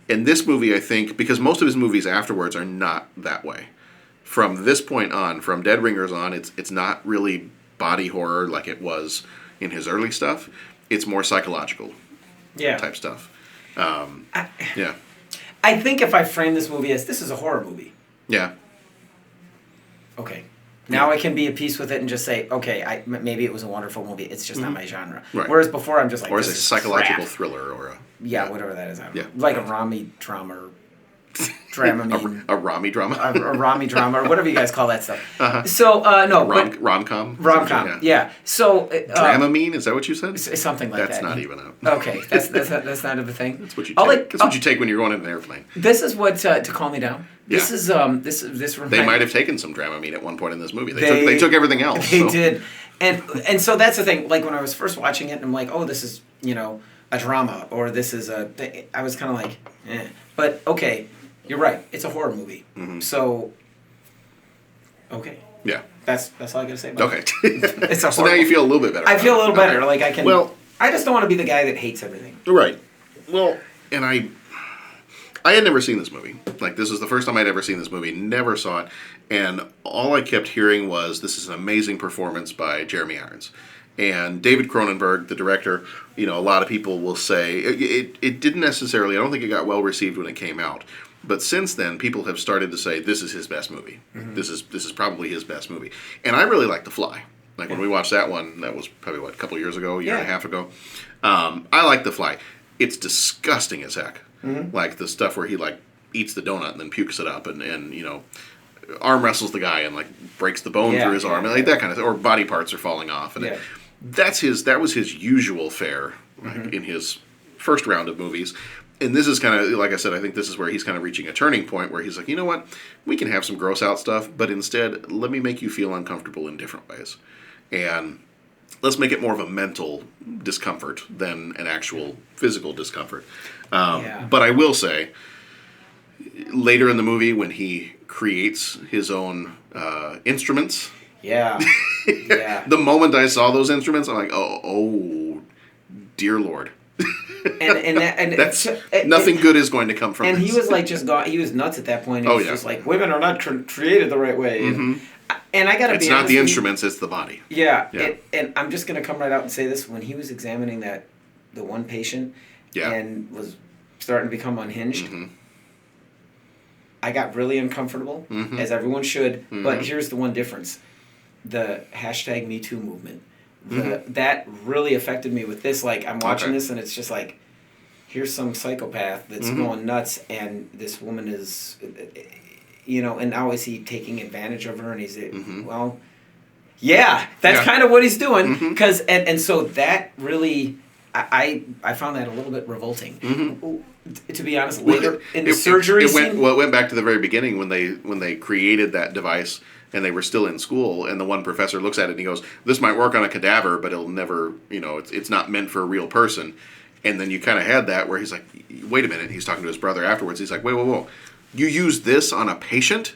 And this movie, I think, because most of his movies afterwards are not that way. From this point on, from Dead Ringers on, it's not really body horror like it was in his early stuff. It's more psychological type stuff. I think if I frame this movie as, this is a horror movie. Yeah. Okay. Now I can be at peace with it and just say, okay, maybe it was a wonderful movie. It's just not my genre. Right. Whereas before I'm just like, or this is a is psychological crap. thriller or a... whatever that is. I don't know. Like a Rami drama or Dramamine. a Rami drama? a Rami drama or whatever you guys call that stuff. So, no. Rom-com? Rom-com, yeah. So... Dramamine? Is that what you said? Something like that's that. That's not even a... Okay, that's not a thing. That's what you take. That's what you take when you're going in an airplane. This is what, to calm me down. This is, this They might have taken some Dramamine at one point in this movie. They took everything else. They did. And so that's the thing. Like, when I was first watching it, I'm like, oh, this is, a drama, or this is I was kind of like, eh. But, okay, you're right. It's a horror movie. Mm-hmm. So, okay. Yeah. That's all I got to say about it. It's a so now you feel a little bit better. I feel a little better. Like, I can... Well... I just don't want to be the guy that hates everything. Right. Well, and I had never seen this movie. Like, this was the first time I'd ever seen this movie. Never saw it. And all I kept hearing was, this is an amazing performance by Jeremy Irons. And David Cronenberg, the director, a lot of people will say, it didn't necessarily, I don't think it got well received when it came out. But since then, people have started to say, this is his best movie. Mm-hmm. This is probably his best movie. And I really like The Fly. Like, when we watched that one, that was probably, a couple years ago, a year and a half ago. I like The Fly. It's disgusting as heck. Mm-hmm. Like, the stuff where he, eats the donut and then pukes it up and arm wrestles the guy and, breaks the bone through his arm. And, that kind of thing. Or body parts are falling off. And that was his usual fare in his first round of movies. And this is kind of, like I said, I think this is where he's kind of reaching a turning point where he's like, you know what? We can have some gross out stuff, but instead, let me make you feel uncomfortable in different ways. And let's make it more of a mental discomfort than an actual physical discomfort. But I will say, later in the movie, when he creates his own instruments... the moment I saw those instruments, I'm like, oh dear Lord. Nothing good is going to come from this. And he was he was nuts at that point. He was just like, women are not created the right way. Mm-hmm. And I got to be honest, it's not the instruments, it's the body. Yeah. And I'm just going to come right out and say this. When he was examining the one patient and was starting to become unhinged, I got really uncomfortable, as everyone should. Mm-hmm. But here's the one difference. The #MeToo movement. That really affected me with this. Like, I'm watching this and it's just like, here's some psychopath that's going nuts, and this woman is... and now is he taking advantage of her? And he's, that's kind of what he's doing. Because and so that really, I found that a little bit revolting. To be honest, later in the surgery scene, it went back to the very beginning when they created that device and they were still in school, and the one professor looks at it and he goes, "This might work on a cadaver, but it'll never, it's not meant for a real person." And then you kind of had that where he's like, "Wait a minute." He's talking to his brother afterwards. He's like, "Wait, whoa. You use this on a patient?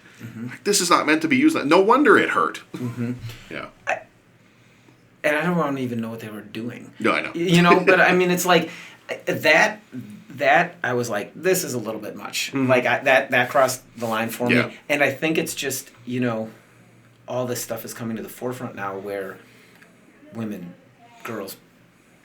This is not meant to be used. No wonder it hurt." Yeah. And I don't even know what they were doing. No, I know. But I mean, it's like that I was like, this is a little bit much. Like, that crossed the line for me. And I think it's just, all this stuff is coming to the forefront now where women, girls,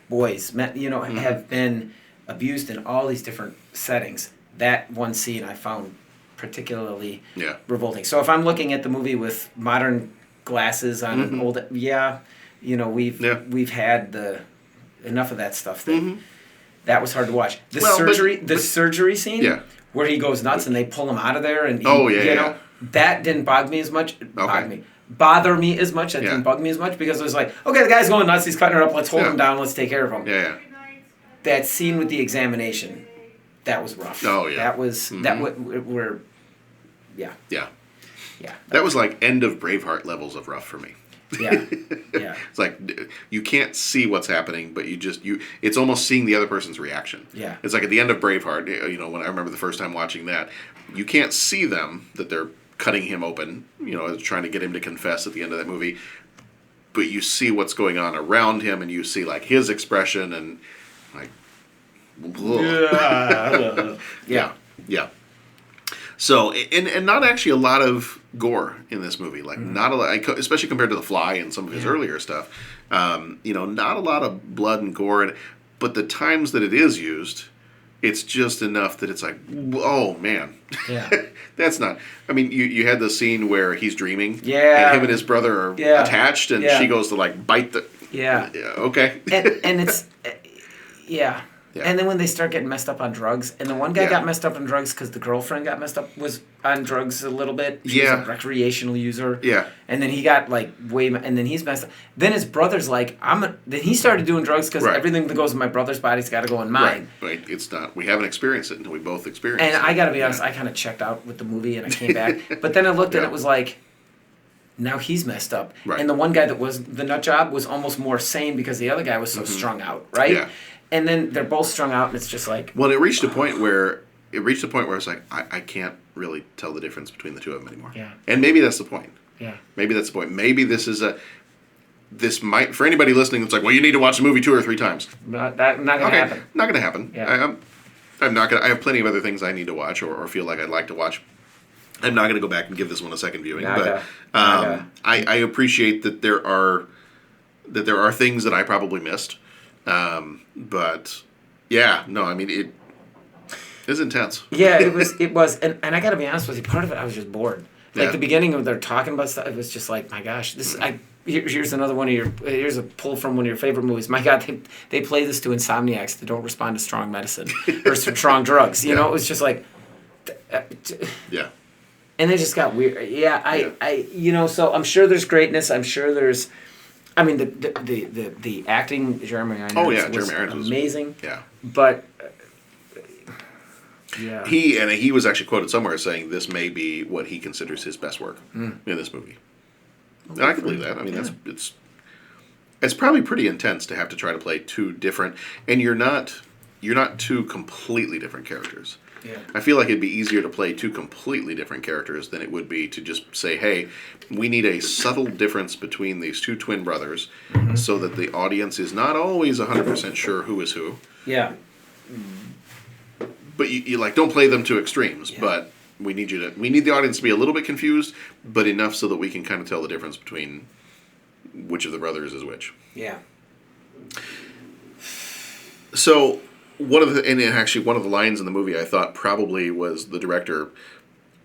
boys, men, have been abused in all these different settings. That one scene I found particularly revolting. So if I'm looking at the movie with modern glasses on an old, we've had enough of that stuff that was hard to watch. The surgery scene where he goes nuts and they pull him out of there and that didn't bother me as much. Bother me as much. That didn't bug me as much because it was like, okay, the guy's going nuts. He's cutting her up. Let's hold him down. Let's take care of him. Yeah. That scene with the examination. That was rough. Oh, yeah. That was, where, Yeah. Yeah. That was like end of Braveheart levels of rough for me. Yeah. Yeah. It's like you can't see what's happening, but it's almost seeing the other person's reaction. Yeah. It's like at the end of Braveheart, when I remember the first time watching that, you can't see them, that they're cutting him open, trying to get him to confess at the end of that movie, but you see what's going on around him, and you see like his expression and like Yeah. Yeah. So, and not actually a lot of gore in this movie. Like, not a lot, especially compared to The Fly and some of his earlier stuff. Not a lot of blood and gore. But the times that it is used, it's just enough that it's like, oh, man. Yeah. That's not... I mean, you had the scene where he's dreaming. Yeah. And him and his brother are attached, and she goes to, like, bite the... Yeah. Okay. And it's... Yeah. Yeah. And then when they start getting messed up on drugs, and the one guy got messed up on drugs because the girlfriend got messed up, was on drugs a little bit. She was a recreational user. Yeah. And then he got like and then he's messed up. Then his brother's like, then he started doing drugs because everything that goes in my brother's body's got to go in mine. Right. It's not. We haven't experienced it until we both experienced it. And I got to be honest, I kind of checked out with the movie and I came back. But then I looked and it was like, now he's messed up. Right. And the one guy that was the nut job was almost more sane because the other guy was so strung out, right? Yeah. And then they're both strung out, and it's just like... Well, it reached a point where it's like, I can't really tell the difference between the two of them anymore. Yeah. And maybe that's the point. Yeah. Maybe that's the point. Maybe this might, for anybody listening, it's like, well, you need to watch the movie 2 or 3 times. Not going to happen. Not going to happen. Yeah. I'm not going to... I have plenty of other things I need to watch or feel like I'd like to watch. I'm not going to go back and give this one a second viewing. But I appreciate that there are things that I probably missed. But yeah, no, I mean it is intense. Yeah, it was, and I got to be honest with you. Part of it, I was just bored. Like the beginning of they're talking about stuff, it was just like, my gosh, here's another one of here's a pull from one of your favorite movies. My God, they play this to insomniacs that don't respond to strong medicine or strong drugs. You know, it was just like, yeah. And they just got weird. Yeah, I so I'm sure there's greatness. I'm sure there's. I mean, the acting, Jeremy Irons was amazing. Yeah. But, yeah. He was actually quoted somewhere saying this may be what he considers his best work in this movie. And I can believe that. I mean, it's probably pretty intense to have to try to play 2 different, and you're not 2 completely different characters. Yeah. I feel like it'd be easier to play 2 completely different characters than it would be to just say, hey, we need a subtle difference between these 2 twin brothers so that the audience is not always 100% sure who is who. Yeah. But you like, don't play them to extremes, but we need the audience to be a little bit confused, but enough so that we can kind of tell the difference between which of the brothers is which. Yeah. So... one of the lines in the movie I thought probably was the director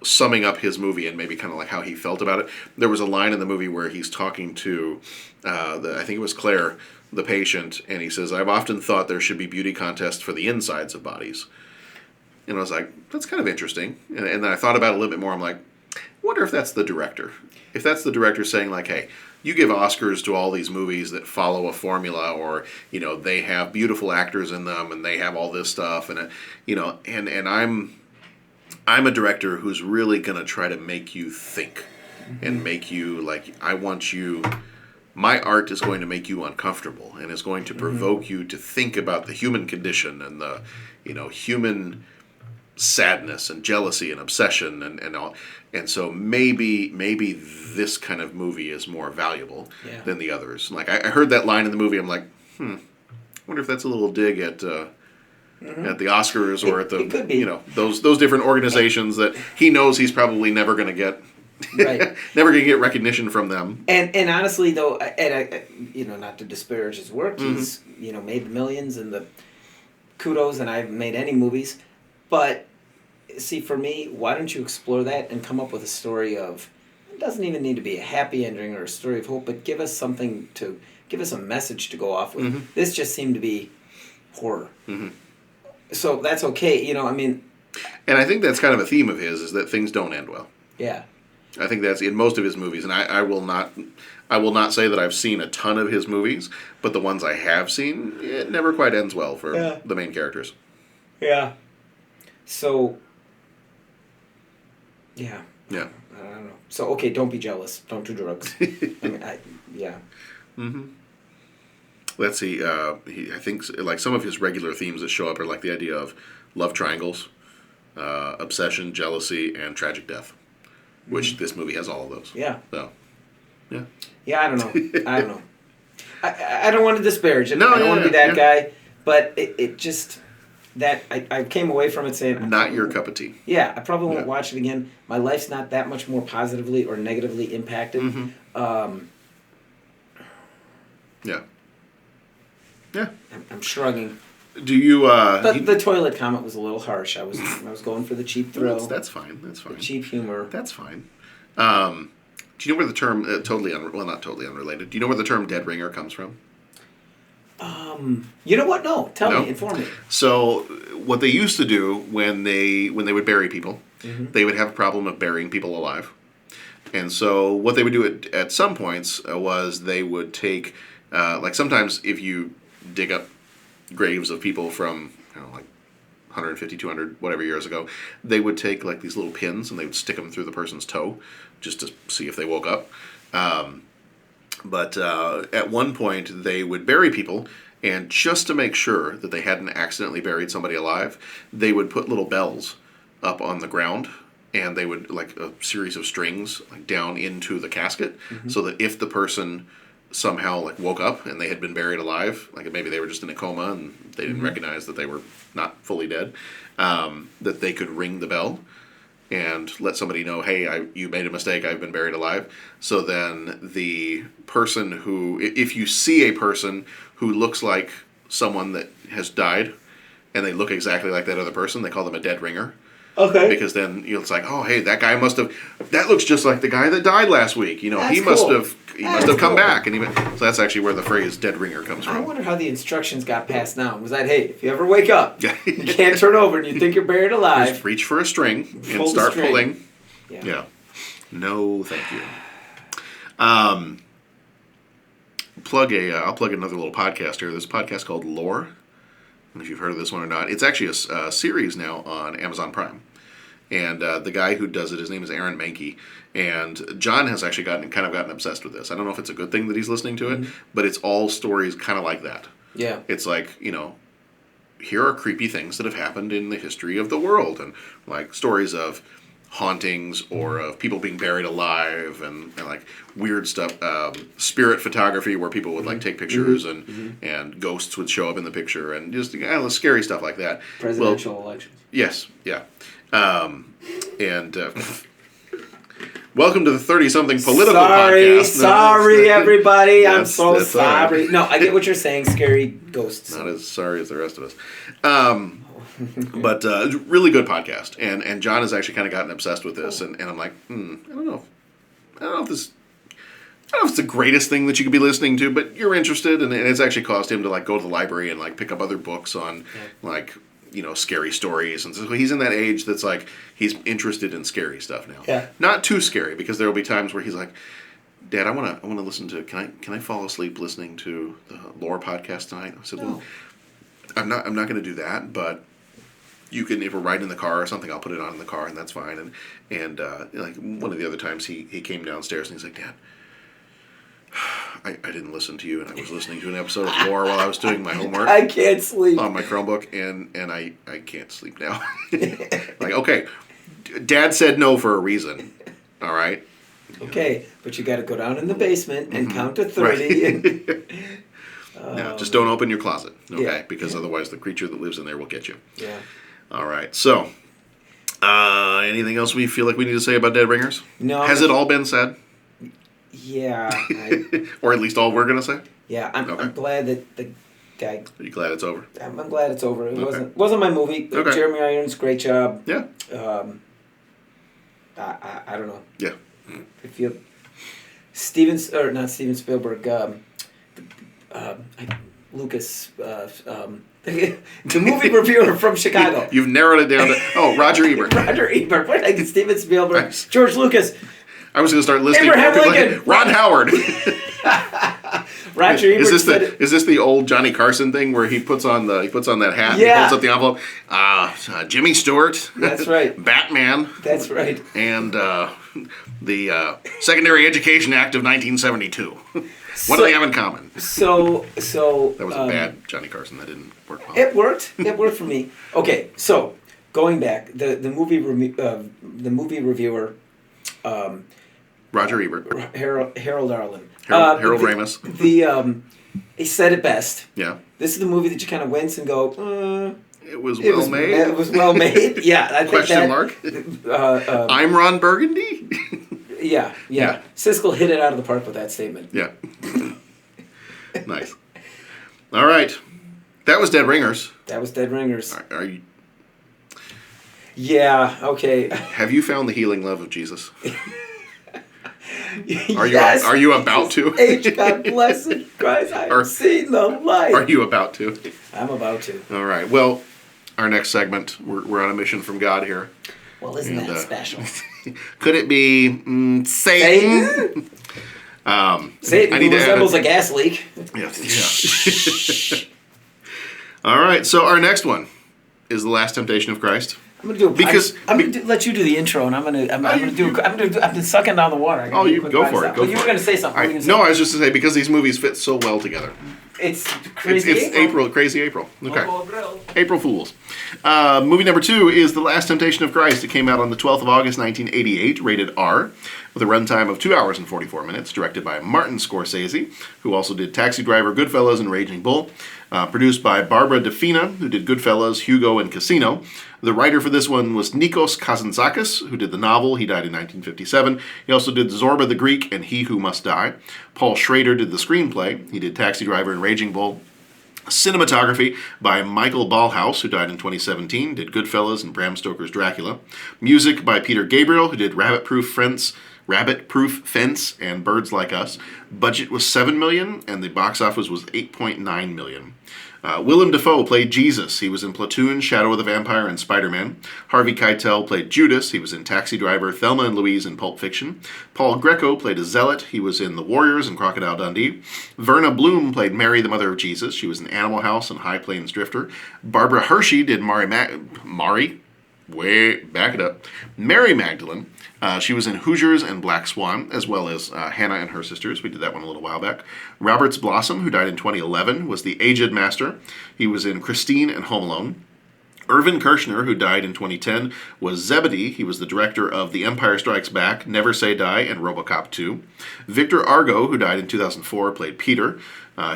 summing up his movie and maybe kind of like how he felt about it. There was a line in the movie where he's talking to, I think it was Claire, the patient, and he says, "I've often thought there should be beauty contests for the insides of bodies." And I was like, that's kind of interesting. And then I thought about it a little bit more. I'm like, I wonder if that's the director. If that's the director saying like, hey, you give Oscars to all these movies that follow a formula, or they have beautiful actors in them, and they have all this stuff, and and I'm a director who's really gonna try to make you think, and make you like, my art is going to make you uncomfortable, and is going to provoke you to think about the human condition and the human sadness and jealousy and obsession and all. And so maybe this kind of movie is more valuable than the others. Like I heard that line in the movie, I'm like, I wonder if that's a little dig at the Oscars or at the it could be. Those different organizations that he knows he's probably never going to get never going to get recognition from them. And honestly though, not to disparage his work, he's made the millions and the kudos, and I haven't made any movies, but. See, for me, why don't you explore that and come up with a story of, it doesn't even need to be a happy ending or a story of hope, but give us a message to go off with. This just seemed to be horror. So that's okay, I mean. And I think that's kind of a theme of his, is that things don't end well. Yeah. I think that's in most of his movies, and I will not say that I've seen a ton of his movies, but the ones I have seen, it never quite ends well for the main characters. Yeah. So... Yeah. Yeah. don't know. So okay, don't be jealous. Don't do drugs. Yeah. Mm-hmm. Let's see. I think like some of his regular themes that show up are like the idea of love triangles, obsession, jealousy, and tragic death, which this movie has all of those. Yeah. So, yeah. Yeah, I don't know. I don't know. I don't want to disparage it. No, I don't want to be that yeah. guy. But it just that I came away from it saying Not your cup of tea. Yeah, I probably won't Yeah. watch it again. My life's not that much more positively or negatively impacted. Mm-hmm. Yeah. Yeah. I'm shrugging. Do you? The toilet comment was a little harsh. I was going for the cheap thrill. That's fine. That's fine. The cheap humor. That's fine. Do you know where the term not totally unrelated? Do you know where the term dead ringer comes from? You know what? No, tell No? me, inform me. So what they used to do when they would bury people, they would have a problem of burying people alive. And so what they would do at some points was they would take, like sometimes if you dig up graves of people from, like 150, 200, whatever years ago, they would take like these little pins and they would stick them through the person's toe just to see if they woke up. But at one point they would bury people, and just to make sure that they hadn't accidentally buried somebody alive, they would put little bells up on the ground, and they would like a series of strings like down into the casket, so that if the person somehow like woke up and they had been buried alive, like maybe they were just in a coma and they didn't recognize that they were not fully dead, that they could ring the bell and let somebody know, hey, you made a mistake, I've been buried alive. So then the person who, if you see a person who looks like someone that has died and they look exactly like that other person, they call them a dead ringer. Okay. Because then it's like, oh, hey, that guy that looks just like the guy that died last week. That's he must cool. have come back. And so that's actually where the phrase dead ringer comes I from. wonder how the instructions got passed down. Was that, hey, if you ever wake up, Yeah. you can't turn over and you think you're buried alive. Just reach for a string and Pull the start string. pulling. Yeah. No, thank you. I'll plug another little podcast here. There's a podcast called Lore. I don't know if you've heard of this one or not. It's actually a series now on Amazon Prime. And the guy who does it, his name is Aaron Mahnke. And John has actually gotten obsessed with this. I don't know if it's a good thing that he's listening to it, but it's all stories kind of like that. Yeah. It's like, here are creepy things that have happened in the history of the world. And like stories of hauntings or of people being buried alive and like weird stuff. Spirit photography where people would like take pictures and ghosts would show up in the picture and just scary stuff like that. Presidential elections. Yes, yeah. Welcome to the 30-something political podcast. Sorry, everybody. I'm so that's all right. sorry. No, I get what you're saying. Scary ghosts. Not as sorry as the rest of us. But really good podcast. And John has actually kind of gotten obsessed with this. And I'm like, I don't know if it's the greatest thing that you could be listening to, but you're interested. And it's actually caused him to like go to the library and like pick up other books on like, scary stories. And so he's in that age that's like, he's interested in scary stuff now. Yeah. Not too scary, because there will be times where he's like, Dad, I want to listen to, can I fall asleep listening to the Lore podcast tonight? I said, well, I'm not going to do that, but you can, if we're riding in the car or something, I'll put it on in the car and that's fine. And like one of the other times he came downstairs and he's like, Dad, I didn't listen to you, and I was listening to an episode of Lore while I was doing my homework. I can't sleep. On my Chromebook, and I can't sleep now. Like, okay, Dad said no for a reason, all right? Okay, but you got to go down in the basement and count to 30. Right. No, just don't open your closet, okay? Yeah. Because otherwise the creature that lives in there will get you. Yeah. All right, so, anything else we feel like we need to say about Dead Ringers? No. Has it all been said? Yeah. Or at least all we're going to say? Yeah, I'm glad that the guy... Are you glad it's over? I'm glad it's over. It wasn't my movie. Okay. Jeremy Irons, great job. Yeah. I don't know. Yeah. If you... not Steven Spielberg, Lucas... the movie reviewer from Chicago. You've narrowed it down to... Roger Ebert. Roger Ebert. What? Like Steven Spielberg. Nice. George Lucas. I was going to start listing Abraham Lincoln. Like Ron Howard. Roger Ebert. Is this the old Johnny Carson thing where he puts on that hat? Yeah. And he holds up the envelope. Jimmy Stewart. That's right. Batman. That's right. And the Secondary Education Act of 1972. What do they have in common? So That was a bad Johnny Carson. That didn't work well. It worked. It worked for me. Okay, so going back, the movie reviewer, Roger Ebert. Harold Arlen. Harold Ramis. He said it best. Yeah. This is the movie that you kind of wince and go, It was well made. It was well made. Yeah. I think Question that, mark? I'm Ron Burgundy? Yeah. Siskel hit it out of the park with that statement. Yeah. Nice. All right. That was Dead Ringers. Are you... Yeah, okay. Have you found the healing love of Jesus? Yes. Are you about to? God bless it. Christ, I have seen the light. Are you about to? I'm about to. All right. Well, our next segment, we're on a mission from God here. Well, isn't that special? Could it be Satan? Satan, who resembles a gas leak. Yeah. All right. So our next one is The Last Temptation of Christ. I'm gonna do let you do the intro, and I've been sucking down the water. You go for it. You were gonna say something. No, I was just to say because these movies fit so well together. It's crazy. It's April. Crazy April. Okay. April Fools. Movie number 2 is The Last Temptation of Christ. It came out on the 12th of August, 1988, rated R, with a runtime of 2 hours and 44 minutes, directed by Martin Scorsese, who also did Taxi Driver, Goodfellas, and Raging Bull. Produced by Barbara DeFina, who did Goodfellas, Hugo, and Casino. The writer for this one was Nikos Kazantzakis, who did the novel. He died in 1957. He also did Zorba the Greek and He Who Must Die. Paul Schrader did the screenplay. He did Taxi Driver and Raging Bull. Cinematography by Michael Ballhaus, who died in 2017, did Goodfellas and Bram Stoker's Dracula. Music by Peter Gabriel, who did Rabbit Proof Fence, and Birds Like Us. Budget was $7 million, and the box office was $8.9 million. Willem Dafoe played Jesus. He was in Platoon, Shadow of the Vampire, and Spider-Man. Harvey Keitel played Judas. He was in Taxi Driver, Thelma and Louise, and Pulp Fiction. Paul Greco played a zealot. He was in The Warriors and Crocodile Dundee. Verna Bloom played Mary, the mother of Jesus. She was in Animal House and High Plains Drifter. Barbara Hershey did Mary Magdalene. She was in Hoosiers and Black Swan, as well as Hannah and Her Sisters. We did that one a little while back. Roberts Blossom, who died in 2011, was the aged master. He was in Christine and Home Alone. Irvin Kershner, who died in 2010, was Zebedee. He was the director of The Empire Strikes Back, Never Say Die, and RoboCop 2. Victor Argo, who died in 2004, played Peter.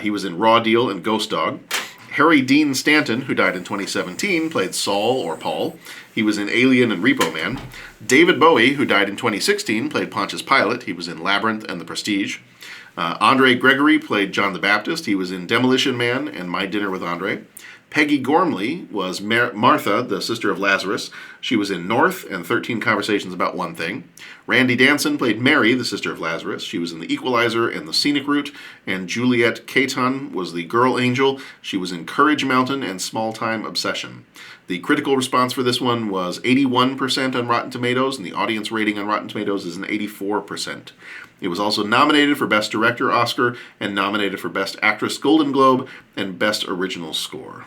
He was in Raw Deal and Ghost Dog. Harry Dean Stanton, who died in 2017, played Saul or Paul. He was in Alien and Repo Man. David Bowie, who died in 2016, played Pontius Pilate. He was in Labyrinth and The Prestige. Andre Gregory played John the Baptist. He was in Demolition Man and My Dinner with Andre. Peggy Gormley was Martha, the sister of Lazarus. She was in North and 13 Conversations About One Thing. Randy Danson played Mary, the sister of Lazarus. She was in The Equalizer and The Scenic Route. And Juliette Caton was the girl angel. She was in Courage Mountain and Small Time Obsession. The critical response for this one was 81% on Rotten Tomatoes, and the audience rating on Rotten Tomatoes is an 84%. It was also nominated for Best Director Oscar and nominated for Best Actress Golden Globe and Best Original Score.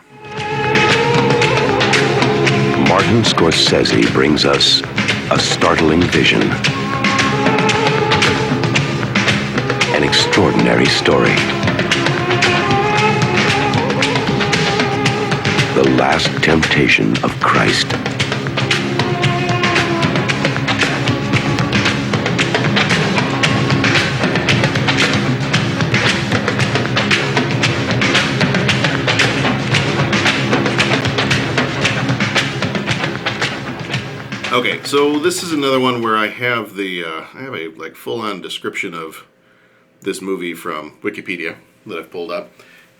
Martin Scorsese brings us a startling vision, an extraordinary story. The Last Temptation of Christ. Okay, so this is another one where I have a full-on description of this movie from Wikipedia that I've pulled up,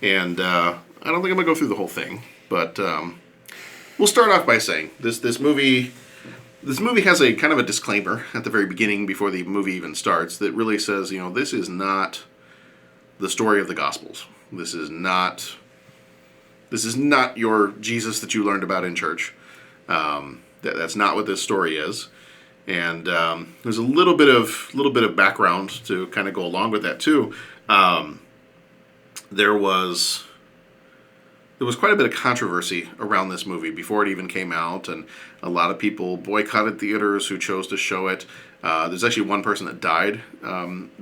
and I don't think I'm gonna go through the whole thing, but we'll start off by saying this movie has a kind of a disclaimer at the very beginning before the movie even starts that really says, this is not the story of the Gospels. This is not your Jesus that you learned about in church. That's not what this story is, and there's a little bit of background to kind of go along with that too. There was there was quite a bit of controversy around this movie before it even came out, and a lot of people boycotted theaters who chose to show it. There's actually one person that died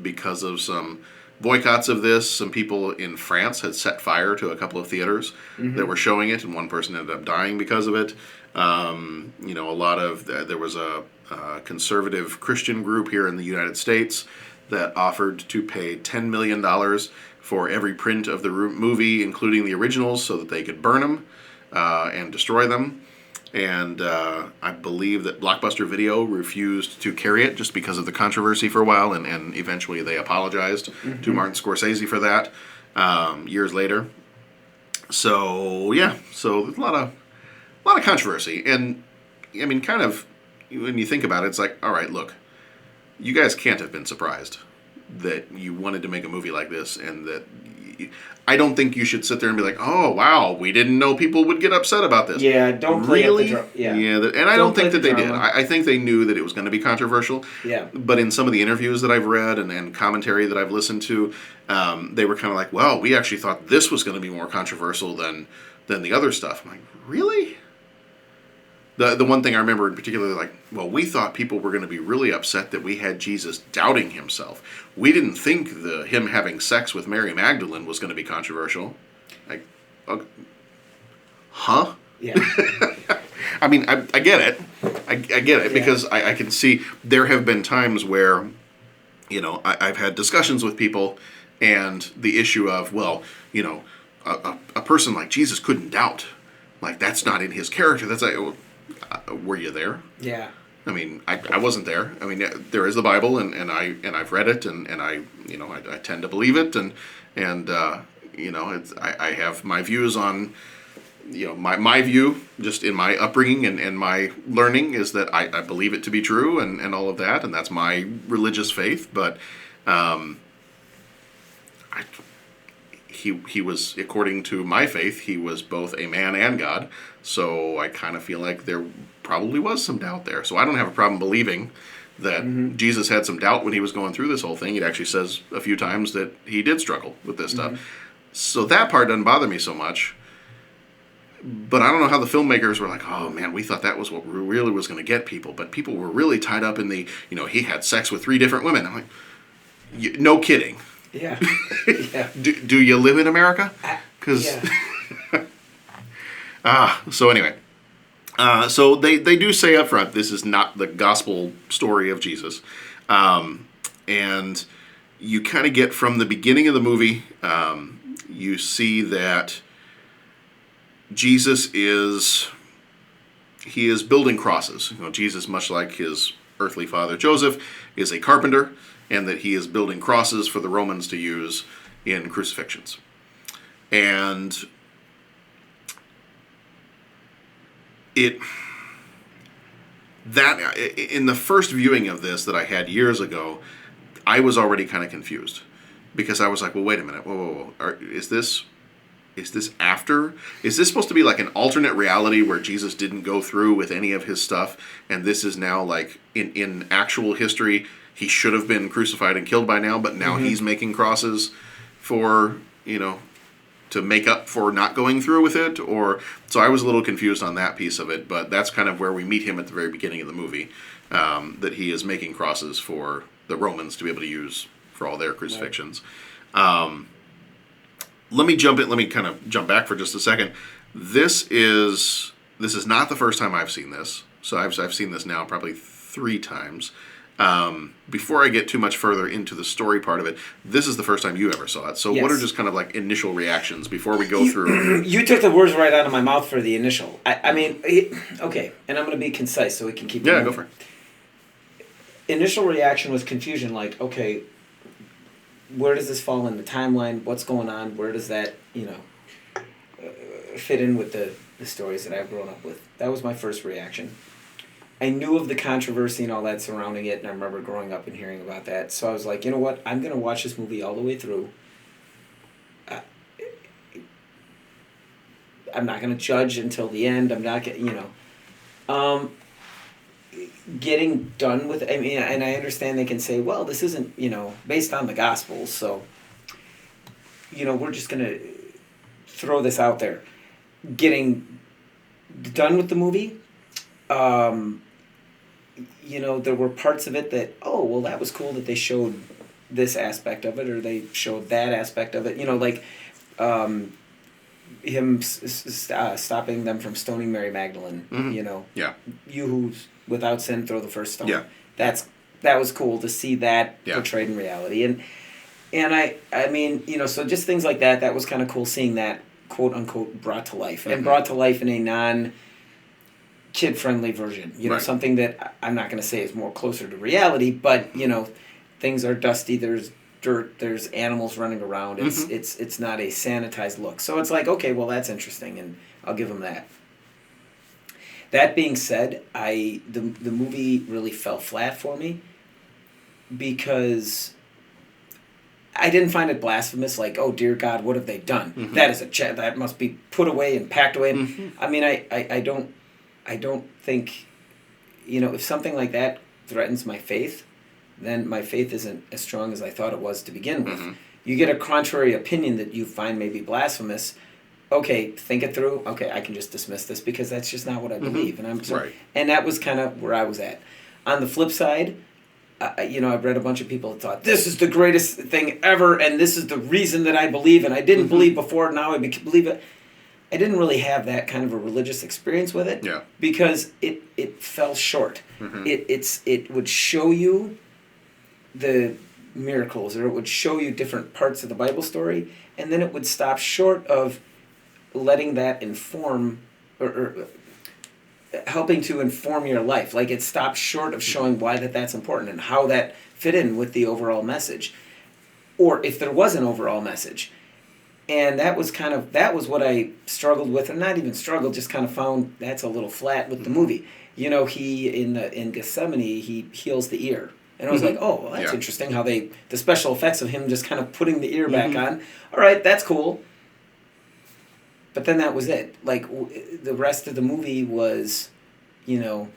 because of some boycotts of this. Some people in France had set fire to a couple of theaters that were showing it, and one person ended up dying because of it. There was a conservative Christian group here in the United States that offered to pay $10 million for every print of the movie, including the originals, so that they could burn them and destroy them. And I believe that Blockbuster Video refused to carry it just because of the controversy for a while, and eventually they apologized to Martin Scorsese for that years later. So yeah, so there's a lot of controversy, and I mean, kind of when you think about it, it's like, all right, look, you guys can't have been surprised that you wanted to make a movie like this, and that I don't think you should sit there and be like, oh wow, we didn't know people would get upset about this. Yeah, don't play really. Up the And I don't think that they did. I think they knew that it was going to be controversial. Yeah. But in some of the interviews that I've read and commentary that I've listened to, they were kind of like, well, we actually thought this was going to be more controversial than the other stuff. I'm like, really? The one thing I remember in particular, like, well, we thought people were going to be really upset that we had Jesus doubting himself. We didn't think him having sex with Mary Magdalene was going to be controversial. Like, okay. Huh? Yeah. I mean, I get it. I get it, because I can see there have been times where, I've had discussions with people, and the issue of, well, a person like Jesus couldn't doubt. Like, that's not in his character. That's like, were you there? Yeah. I mean, I wasn't there. I mean, there is the Bible, and I've read it, and I tend to believe it, and I have my views on, my view just in my upbringing and my learning is that I believe it to be true, and all of that, and that's my religious faith. But he was, according to my faith, he was both a man and God. So I kind of feel like there probably was some doubt there. So I don't have a problem believing that Jesus had some doubt when he was going through this whole thing. It actually says a few times that he did struggle with this stuff. So that part doesn't bother me so much. But I don't know how the filmmakers were like, oh man, we thought that was what really was going to get people. But people were really tied up in the, he had sex with 3 different women. I'm like, no kidding. Yeah. Yeah. Do you live in America? Because so anyway, so they do say up front, this is not the gospel story of Jesus, and you kind of get from the beginning of the movie, you see that Jesus is building crosses. Jesus, much like his earthly father Joseph, is a carpenter, and that he is building crosses for the Romans to use in crucifixions. And in the first viewing of this that I had years ago, I was already kind of confused, because I was like, well, wait a minute, whoa. Is this after? Is this supposed to be like an alternate reality where Jesus didn't go through with any of his stuff, and this is now like in actual history, he should have been crucified and killed by now, but now he's making crosses for, to make up for not going through with it? Or so I was a little confused on that piece of it, but that's kind of where we meet him at the very beginning of the movie, that he is making crosses for the Romans to be able to use for all their crucifixions. Right. Let me kind of jump back for just a second. This is not the first time I've seen this. So I've seen this now probably 3 times. Before I get too much further into the story part of it, this is the first time you ever saw it. So What are just kind of like initial reactions before we go through? You took the words right out of my mouth for the initial. I mean, okay, and I'm going to be concise so we can keep going. Yeah, go for it. Initial reaction was confusion, like, okay, where does this fall in the timeline? What's going on? Where does that, fit in with the stories that I've grown up with? That was my first reaction. I knew of the controversy and all that surrounding it, and I remember growing up and hearing about that. So I was like, you know what? I'm going to watch this movie all the way through. I'm not going to judge until the end. I'm not going to, getting done with it. I mean, and I understand they can say, well, this isn't, based on the Gospels, so, we're just going to throw this out there. getting done with the movie, you know, there were parts of it that, oh, well, that was cool that they showed this aspect of it, or they showed that aspect of it. You know, like him stopping them from stoning Mary Magdalene. You know, you who's without sin throw the first stone. Yeah, that was cool to see that portrayed in reality, and I mean, you know, so just things like that. That was kind of cool seeing that quote unquote brought to life, and brought to life in a non-kid-friendly version. You know, something that I'm not going to say is more closer to reality, but you know, things are dusty. There's dirt. There's animals running around. It's not a sanitized look. So it's like, okay, well, that's interesting, and I'll give them that. That being said, the movie really fell flat for me because I didn't find it blasphemous. Like, oh dear God, what have they done? That is that must be put away and packed away. I mean, I don't think, you know, if something like that threatens my faith, then my faith isn't as strong as I thought it was to begin with. You get a contrary opinion that you find maybe blasphemous. Okay, think it through. Okay, I can just dismiss this because that's just not what I believe, and I'm sorry. And that was kind of where I was at. On the flip side, you know, I've read a bunch of people that thought this is the greatest thing ever, and this is the reason that I believe, and I didn't believe before. Now I believe it. I didn't really have that kind of a religious experience with it because it fell short. It would show you the miracles, or it would show you different parts of the Bible story, and then it would stop short of letting that inform or helping to inform your life. Like, it stopped short of showing why that's important and how that fit in with the overall message, or if there was an overall message. And that was what I struggled with, and not even struggled, just kind of found that's a little flat with the movie. You know, he in Gethsemane, he heals the ear. And I was like, oh, well, that's interesting how the special effects of him just kind of putting the ear back on. All right, that's cool. But then that was it. Like, the rest of the movie was, you know,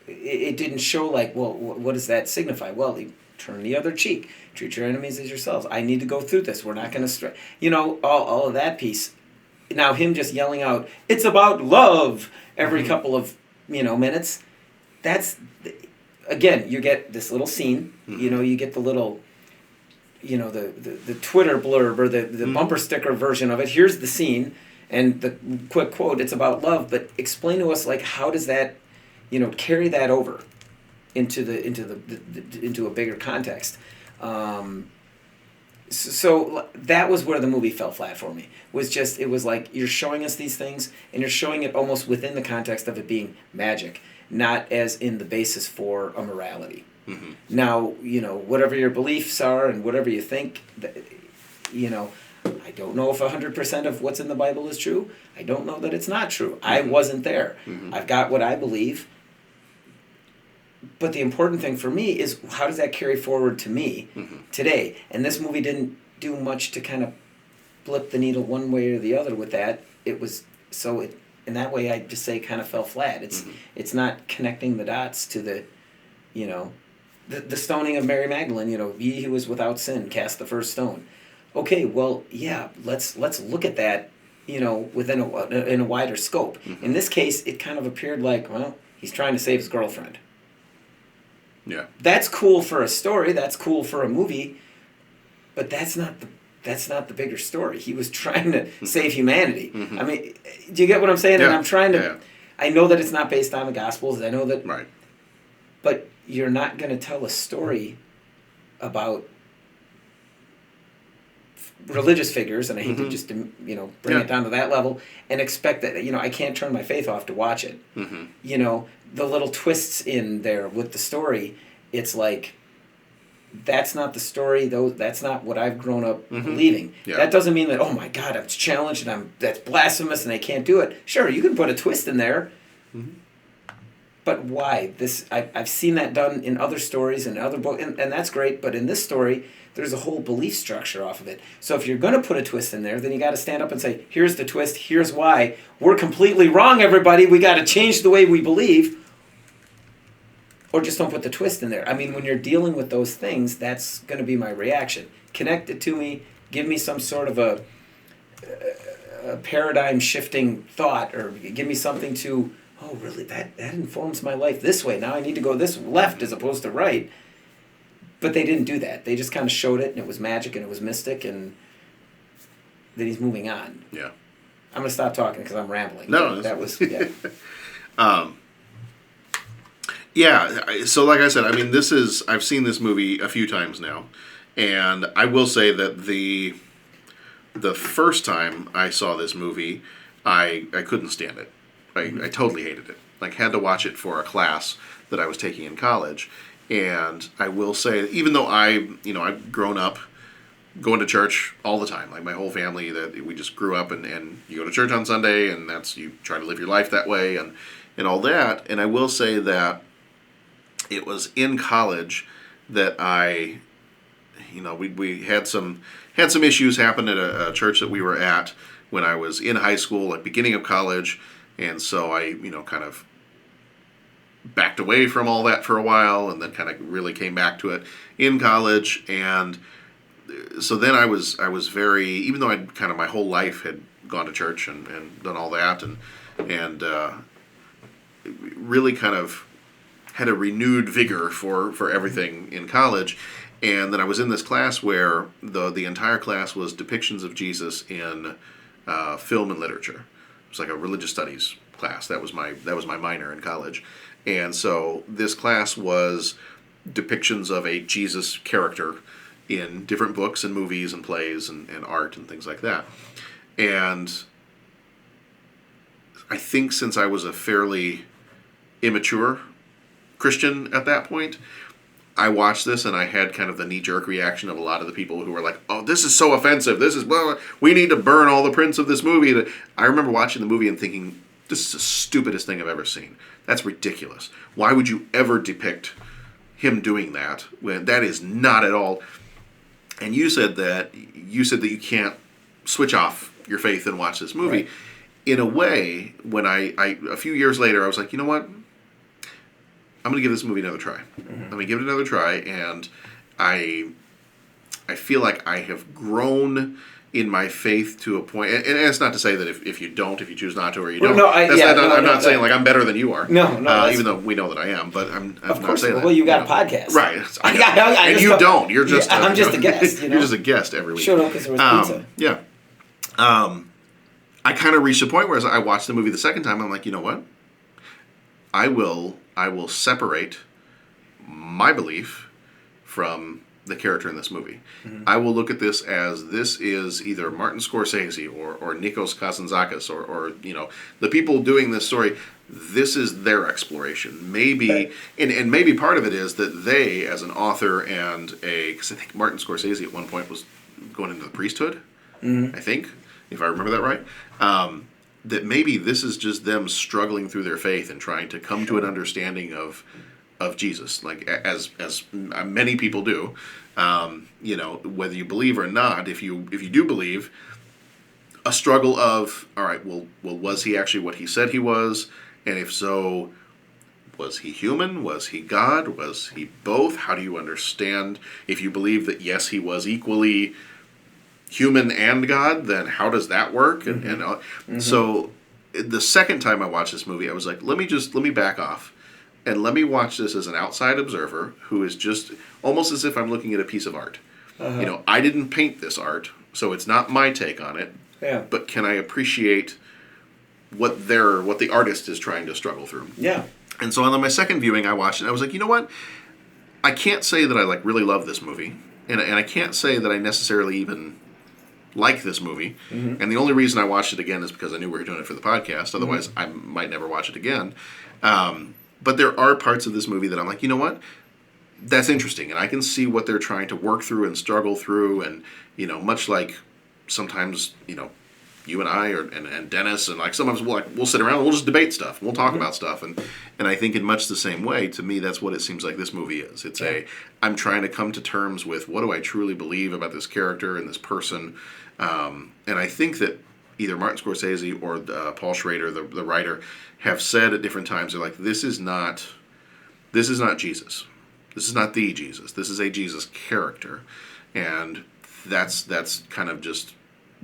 it didn't show, like, well, what does that signify? Well, you turn the other cheek. Treat your enemies as yourselves. I need to go through this. We're not going to you know, all of that piece. Now, him just yelling out, it's about love, every couple of, you know, minutes. That's, again, you get this little scene. You know, you get the little, you know, the Twitter blurb or the bumper sticker version of it. Here's the scene. And the quick quote, it's about love, but explain to us, like, how does that, you know, carry that over into a bigger context. So that was where the movie fell flat for me. It was like, you're showing us these things, and you're showing it almost within the context of it being magic, not as in the basis for a morality. Now, you know, whatever your beliefs are and whatever you think, you know, I don't know if 100% of what's in the Bible is true. I don't know that it's not true. I wasn't there. I've got what I believe. But the important thing for me is, how does that carry forward to me today? And this movie didn't do much to kind of blip the needle one way or the other with that. It was, in that way, I just say kind of fell flat. It's not connecting the dots to the, you know, the stoning of Mary Magdalene. You know, he who was without sin cast the first stone. Okay, well, yeah, let's look at that, you know, in a wider scope. In this case, it kind of appeared like, well, he's trying to save his girlfriend. Yeah. That's cool for a story. That's cool for a movie, but that's not the bigger story. He was trying to save humanity. I mean, do you get what I'm saying? Yeah. And I'm trying to. I know that it's not based on the Gospels. I know that. Right. But you're not going to tell a story about religious figures, and I hate to just, you know, bring it down to that level and expect that, you know, I can't turn my faith off to watch it. You know, the little twists in there with the story, it's like, that's not the story, though. That's not what I've grown up believing. That doesn't mean that, oh my God, I'm challenged and that's blasphemous and I can't do it. Sure, you can put a twist in there. But why? I've seen that done in other stories and other books, and that's great. But in this story, there's a whole belief structure off of it. So if you're going to put a twist in there, then you got to stand up and say, here's the twist, here's why. We're completely wrong, everybody. We got to change the way we believe. Or just don't put the twist in there. I mean, when you're dealing with those things, that's going to be my reaction. Connect it to me. Give me some sort of a a paradigm shifting thought, or give me something to, oh really, that informs my life this way. Now I need to go this left as opposed to right. But they didn't do that. They just kind of showed it, and it was magic, and it was mystic, and then he's moving on. Yeah. I'm going to stop talking because I'm rambling. No. That was, yeah. Yeah, so like I said, I mean, I've seen this movie a few times now, and I will say that the first time I saw this movie, I couldn't stand it. I totally hated it. Like, had to watch it for a class that I was taking in college, and I will say, even though I've grown up going to church all the time, like my whole family, that we just grew up and you go to church on Sunday, and you try to live your life that way, and all that, and I will say that it was in college that we had some issues happen at a church that we were at when I was in high school, like beginning of college, and so I kind of backed away from all that for a while, and then kind of really came back to it in college, and so then I was very, even though I'd kind of my whole life had gone to church and done all that, and really kind of had a renewed vigor for everything in college. And then I was in this class where the entire class was depictions of Jesus in film and literature. It was like a religious studies class. That was my minor in college. And so this class was depictions of a Jesus character in different books and movies and plays and art and things like that. And I think since I was a fairly immature Christian at that point, I watched this and I had kind of the knee-jerk reaction of a lot of the people who were like, oh, this is so offensive. We need to burn all the prints of this movie. I remember watching the movie and thinking, this is the stupidest thing I've ever seen. That's ridiculous. Why would you ever depict him doing that when that is not at all? And you said that you can't switch off your faith and watch this movie. Right. In a way, when I a few years later, I was like, you know what? I'm going to give this movie another try. I'm going to give it another try, and I feel like I have grown in my faith to a point, and it's not to say that if you choose not to, or you don't. I'm not saying like I'm better than you are. No. Even though we know that I am, but I'm of not course. saying that. Well, you got a podcast, right? And you don't. You're just. I'm just a guest. You're just a guest every week. Showed up because there was pizza. Yeah. I kind of reached a point where as I watched the movie the second time, I'm like, you know what? I will separate my belief from the character in this movie. Mm-hmm. I will look at this as this is either Martin Scorsese or Nikos Kazantzakis or the people doing this story. This is their exploration. Maybe right. and maybe part of it is that they, as an author and because I think Martin Scorsese at one point was going into the priesthood. Mm-hmm. I think, if I remember that right. That maybe this is just them struggling through their faith and trying to come to an understanding of Jesus, like as many people do. Whether you believe or not, if you do believe, a struggle of, all right, well, was he actually what he said he was? And if so, was he human? Was he God? Was he both? How do you understand? If you believe that, yes, he was equally human and God, then how does that work? Mm-hmm. And so the second time I watched this movie, I was like, let me back off and let me watch this as an outside observer who is just almost as if I'm looking at a piece of art. Uh-huh. I didn't paint this art, so it's not my take on it. Yeah. But can I appreciate what the artist is trying to struggle through? Yeah. And so on my second viewing, I watched it and I was like, you know what? I can't say that I really love this movie, and I can't say that I necessarily even like this movie. Mm-hmm. And the only reason I watched it again is because I knew we were doing it for the podcast. Otherwise, I might never watch it again. But there are parts of this movie that I'm like, you know what? That's interesting, and I can see what they're trying to work through and struggle through, and much like sometimes you and I and Dennis, and like sometimes we'll sit around and we'll just debate stuff, and we'll talk about stuff, and I think in much the same way, to me, that's what it seems like this movie is. It's I'm trying to come to terms with what do I truly believe about this character and this person, and I think that either Martin Scorsese or Paul Schrader, the writer, have said at different times, they're like, this is not Jesus. This is not the Jesus. This is a Jesus character. And that's kind of just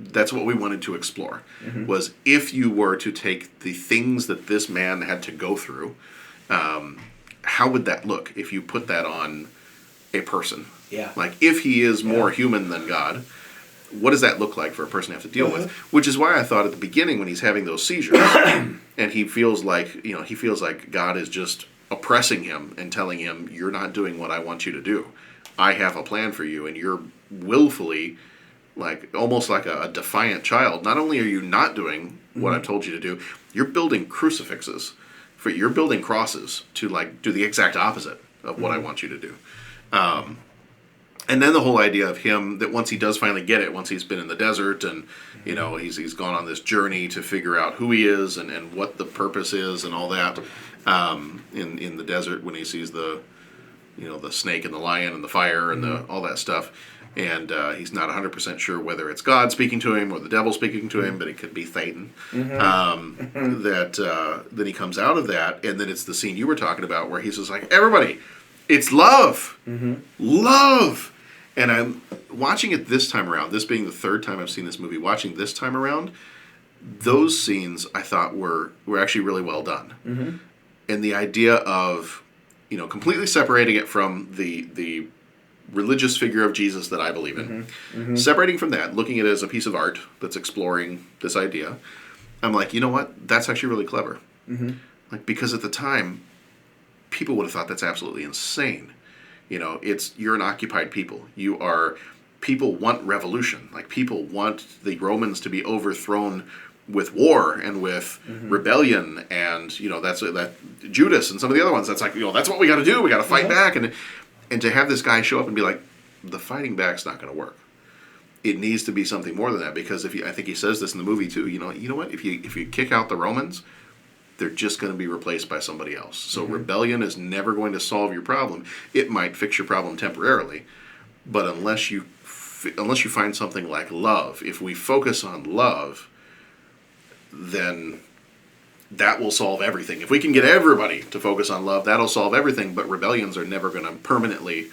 that's what we wanted to explore, was if you were to take the things that this man had to go through, how would that look if you put that on a person? Yeah. Like, if he is more human than God, what does that look like for a person to have to deal with? Which is why I thought at the beginning, when he's having those seizures, and he feels like God is just oppressing him and telling him, you're not doing what I want you to do. I have a plan for you, and you're willfully, like, almost like a defiant child. Not only are you not doing what I've told you to do, you're building crucifixes. You're building crosses to, like, do the exact opposite of what I want you to do. And then the whole idea of him, that once he does finally get it, once he's been in the desert and, he's gone on this journey to figure out who he is and what the purpose is and all that, in the desert when he sees the snake and the lion and the fire and all that stuff. And he's not 100% sure whether it's God speaking to him or the devil speaking to him, but it could be Satan. Then he comes out of that, and then it's the scene you were talking about where he's just like, everybody, it's love. Love! And I'm watching it this time around, this being the third time I've seen this movie, watching this time around, those scenes I thought were actually really well done. And the idea of, completely separating it from the religious figure of Jesus that I believe in, separating from that, looking at it as a piece of art that's exploring this idea, I'm like, you know what? That's actually really clever. Like, because at the time, people would have thought that's absolutely insane. You're an occupied people. People want revolution. Like, people want the Romans to be overthrown with war and with rebellion, and that's that Judas and some of the other ones. That's like, that's what we got to do. We got to fight back, and to have this guy show up and be like, the fighting back's not going to work. It needs to be something more than that, because I think he says this in the movie too. You know what? If you kick out the Romans, they're just going to be replaced by somebody else. So rebellion is never going to solve your problem. It might fix your problem temporarily, but unless you find something like love, if we focus on love, then that will solve everything. If we can get everybody to focus on love, that'll solve everything, but rebellions are never going to permanently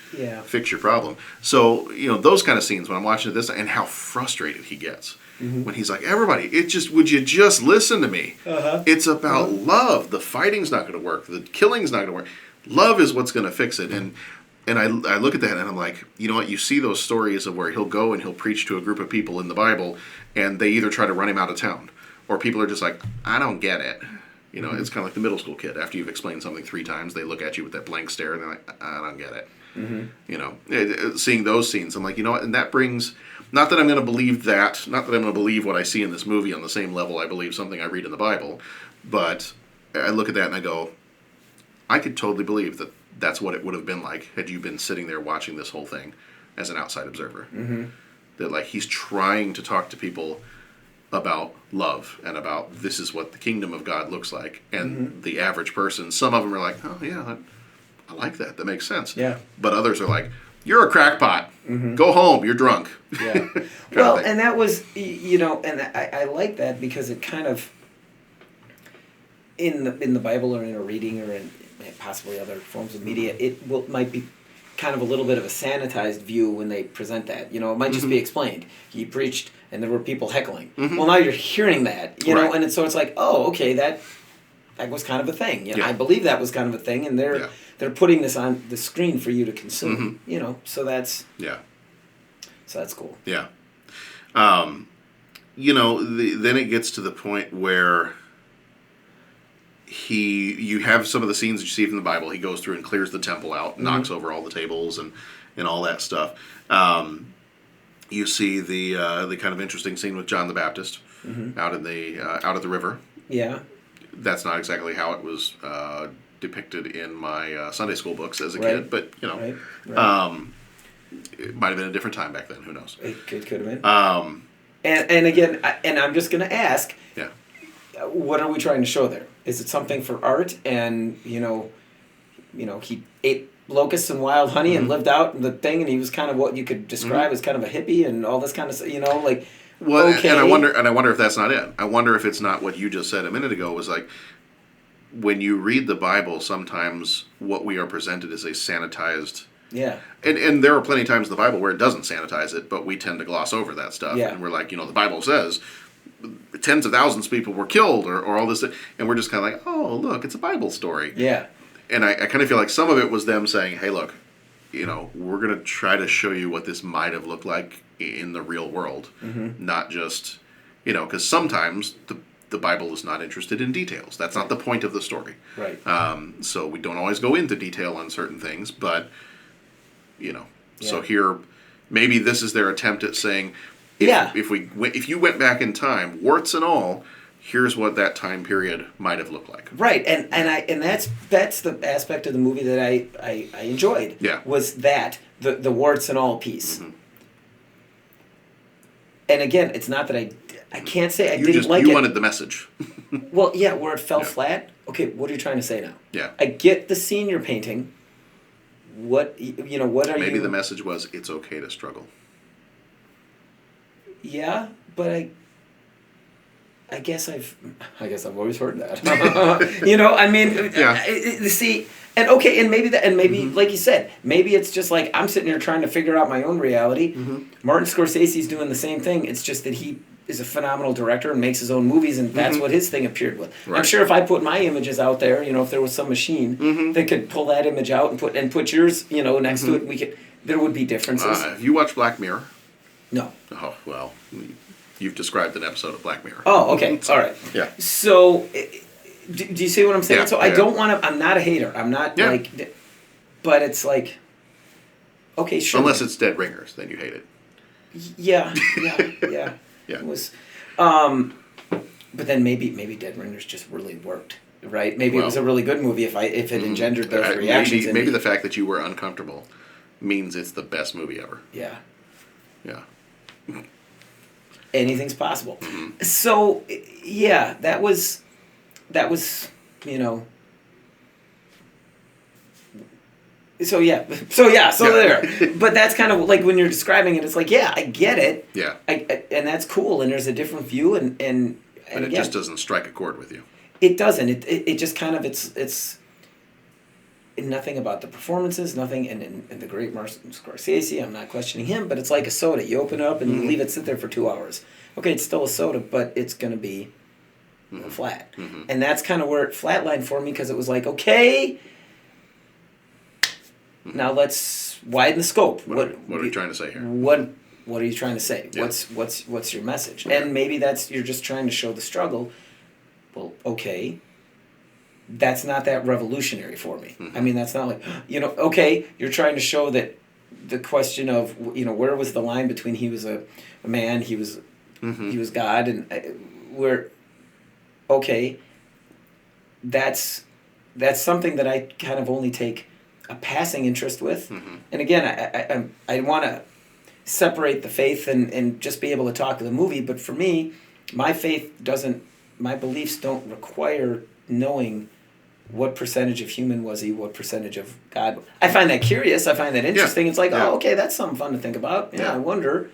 fix your problem. So, those kind of scenes when I'm watching this, and how frustrated he gets. When he's like, everybody, would you just listen to me? It's about love. The fighting's not going to work. The killing's not going to work. Love is what's going to fix it. And I look at that and I'm like, you know what? You see those stories of where he'll go and he'll preach to a group of people in the Bible, and they either try to run him out of town, or people are just like, I don't get it. It's kind of like the middle school kid. After you've explained something 3 times, they look at you with that blank stare and they're like, I don't get it. Seeing those scenes, I'm like, you know what? And that brings... Not that I'm going to believe that, not that I'm going to believe what I see in this movie on the same level I believe something I read in the Bible, but I look at that and I go, I could totally believe that that's what it would have been like had you been sitting there watching this whole thing as an outside observer. That, like, he's trying to talk to people about love and about this is what the kingdom of God looks like, and the average person, some of them are like, oh yeah, I like that, that makes sense. But others are like, you're a crackpot. Go home. You're drunk. Well, and that was, and I like that because it kind of, in the Bible or in a reading or in possibly other forms of media, might be kind of a little bit of a sanitized view when they present that. It might just be explained. He preached and there were people heckling. Well, now you're hearing that, know, and so it's like, oh, okay, that was kind of a thing. I believe that was kind of a thing, and they're putting this on the screen for you to consume. So that's so that's cool. Then it gets to the point where you have some of the scenes that you see from the Bible. He goes through and clears the temple out, knocks over all the tables and all that stuff. You see the kind of interesting scene with John the Baptist out at the river. That's not exactly how it was depicted in my Sunday school books as a kid, but it might have been a different time back then. Who knows? It could have been. And again, I'm just going to ask. What are we trying to show there? Is it something for art? And he ate locusts and wild honey and lived out in the thing, and he was kind of what you could describe as kind of a hippie and all this kind of stuff. Like. Well, okay. And I wonder if that's not it. I wonder if it's not what you just said a minute ago. Was like, when you read the Bible, sometimes what we are presented is a sanitized Yeah. And there are plenty of times in the Bible where it doesn't sanitize it, but we tend to gloss over that stuff. Yeah. And we're like, the Bible says tens of thousands of people were killed or all this. And we're just kind of like, oh, look, it's a Bible story. Yeah. And I kind of feel like some of it was them saying, hey, look, we're going to try to show you what this might have looked like in the real world. Mm-hmm. Not just, because sometimes the Bible is not interested in details. That's not the point of the story. Right. So we don't always go into detail on certain things, but, so here, maybe this is their attempt at saying, if you went back in time, warts and all, here's what that time period might have looked like. Right, and that's the aspect of the movie that I enjoyed. Yeah. Was that the warts and all piece. Mm-hmm. And again, it's not that I can't say I didn't like it. You wanted the message. Well, yeah, where it fell flat. Okay, what are you trying to say now? Yeah. I get the scene you're painting. What are you? Maybe the message was it's okay to struggle. Yeah, but I guess I've always heard that. See, and maybe like you said, maybe it's just like I'm sitting here trying to figure out my own reality. Mm-hmm. Martin Scorsese's doing the same thing. It's just that he is a phenomenal director and makes his own movies, and that's what his thing appeared with. Right. I'm sure if I put my images out there, if there was some machine that could pull that image out and put yours, next to it, there would be differences. You watch Black Mirror? No. Oh, well, you've described an episode of Black Mirror. Oh, okay. All right. Yeah. So, do you see what I'm saying? Yeah, so I don't want to, I'm not a hater. I'm not like, but it's like, okay, sure. Unless it's Dead Ringers, then you hate it. Yeah. Yeah. It was, but then maybe Dead Ringers just really worked, right? Maybe it was a really good movie if it engendered those reactions. Maybe the fact that you were uncomfortable means it's the best movie ever. Yeah. Yeah. Anything's possible. Mm-hmm. So, yeah, that was, So there. But that's kind of like when you're describing it, it's like, yeah, I get it. Yeah. And that's cool, and there's a different view, and but it again, just doesn't strike a chord with you. It doesn't. It just kind of it's nothing about the performances, nothing, and the great Martin Scorsese. I'm not questioning him, but it's like a soda. You open it up and you leave it sit there for 2 hours. Okay, it's still a soda, but it's gonna be flat, and that's kind of where it flatlined for me because it was like, okay. Now let's widen the scope. What are you trying to say here? What are you trying to say? Yeah. What's your message? And maybe you're just trying to show the struggle. Well, okay. That's not that revolutionary for me. I mean, that's not like, okay, you're trying to show that the question of, where was the line between he was a man, he was God, and where, okay, that's something that I kind of only take a passing interest with. And again, I want to separate the faith and just be able to talk to the movie, but for me, my beliefs don't require knowing what percentage of human was he, what percentage of God. I find that curious, I find that interesting. It's like, oh, okay, that's something fun to think about. I wonder,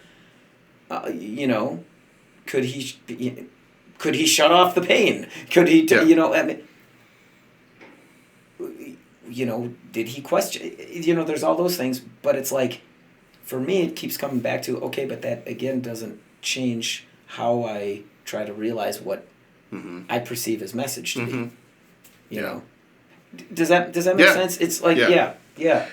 could he shut off the pain? Could he, did he question, there's all those things, but it's like, for me, it keeps coming back to, okay, but that, again, doesn't change how I try to realize what I perceive as message to be. You know? Does that make sense? It's like, yeah.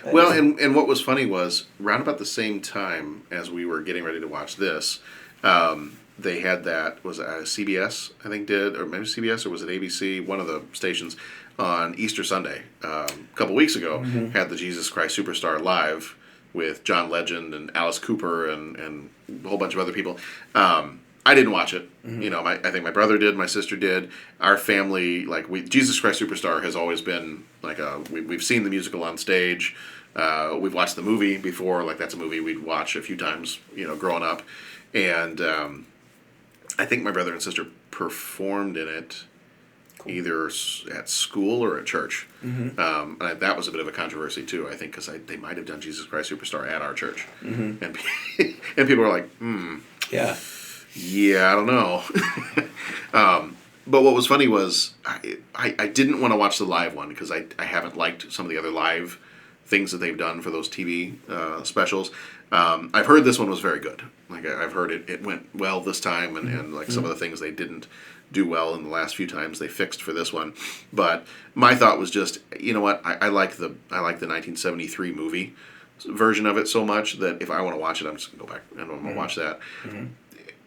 Well, and what was funny was, around about the same time as we were getting ready to watch this, they had that, was it CBS, I think did, or maybe CBS, or was it ABC, one of the stations, on Easter Sunday, a couple weeks ago, had the Jesus Christ Superstar live with John Legend and Alice Cooper and a whole bunch of other people. I didn't watch it. I think my brother did, my sister did. Our family, Jesus Christ Superstar has always been like we've seen the musical on stage. We've watched the movie before. Like, that's a movie we'd watch a few times, growing up. And I think my brother and sister performed in it either at school or at church. And that was a bit of a controversy too, I think, because they might have done Jesus Christ Superstar at our church. And people were like, yeah, I don't know. But what was funny was I didn't want to watch the live one because I haven't liked some of the other live things that they've done for those TV specials. I've heard this one was very good. Like I've heard it went well this time, and like some of the things they didn't do well in the last few times they fixed for this one. But my thought was just, you know what, I like the 1973 movie version of it so much that if I want to watch it, I'm just gonna go back and I'm gonna watch that.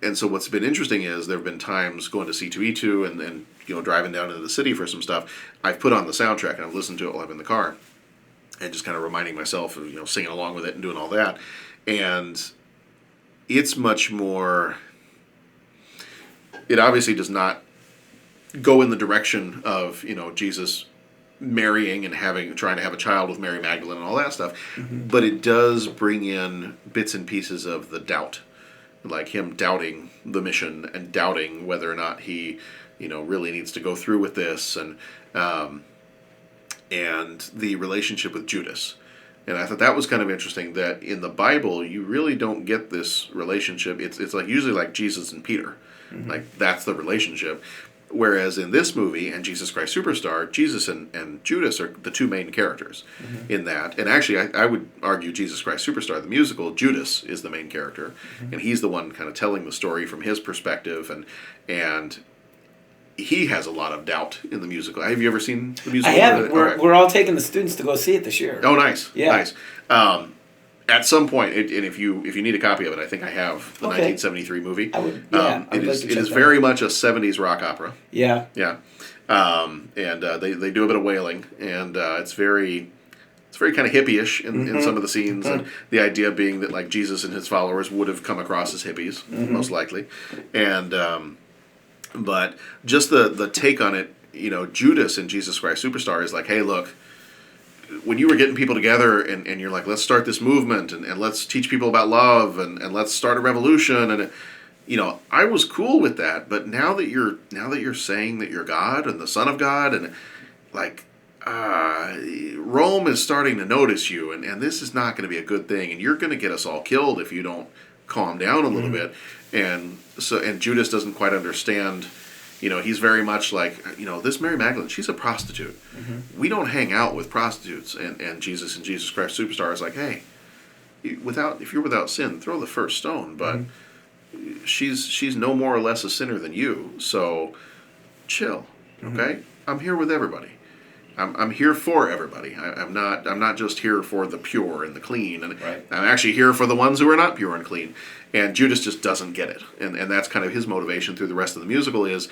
And so what's been interesting is there have been times going to C2E2 and then driving down into the city for some stuff. I've put on the soundtrack and I've listened to it while I'm in the car, and just kind of reminding myself of singing along with it and doing all that. And it's much more. It obviously does not go in the direction of Jesus marrying and trying to have a child with Mary Magdalene and all that stuff, but it does bring in bits and pieces of the doubt, like him doubting the mission and doubting whether or not he really needs to go through with this, and the relationship with Judas. And I thought that was kind of interesting that in the Bible you really don't get this relationship. It's like usually like Jesus and Peter. Like that's the relationship. Whereas in this movie and Jesus Christ Superstar, Jesus and Judas are the two main characters in that. And actually I would argue Jesus Christ Superstar, the musical, Judas is the main character. And he's the one kind of telling the story from his perspective, and he has a lot of doubt in the musical. Have you ever seen the musical? I haven't. We're all taking the students to go see it this year. Oh, nice. Yeah. Nice. At some point, and if you need a copy of it, I think I have the 1973 movie. I would. Yeah, it is very much a 70s rock opera. Yeah. Yeah. And they do a bit of wailing, and it's very kind of hippie-ish in some of the scenes, and the idea being that like Jesus and his followers would have come across as hippies, most likely, and but just the take on it, Judas in Jesus Christ Superstar is like, hey, look, when you were getting people together and you're like, let's start this movement and let's teach people about love and let's start a revolution, and I was cool with that, but now that you're saying that you're God and the Son of God, and like Rome is starting to notice you, and this is not going to be a good thing, and you're going to get us all killed if you don't calm down a little bit. And Judas doesn't quite understand. He's very much like, this Mary Magdalene, she's a prostitute. We don't hang out with prostitutes. And Jesus and Jesus Christ Superstar is like, hey, if you're without sin, throw the first stone. But she's no more or less a sinner than you. So chill, okay? I'm here with everybody. I'm here for everybody. I'm not just here for the pure and the clean. And I'm actually here for the ones who are not pure and clean. And Judas just doesn't get it. And that's kind of his motivation through the rest of the musical is,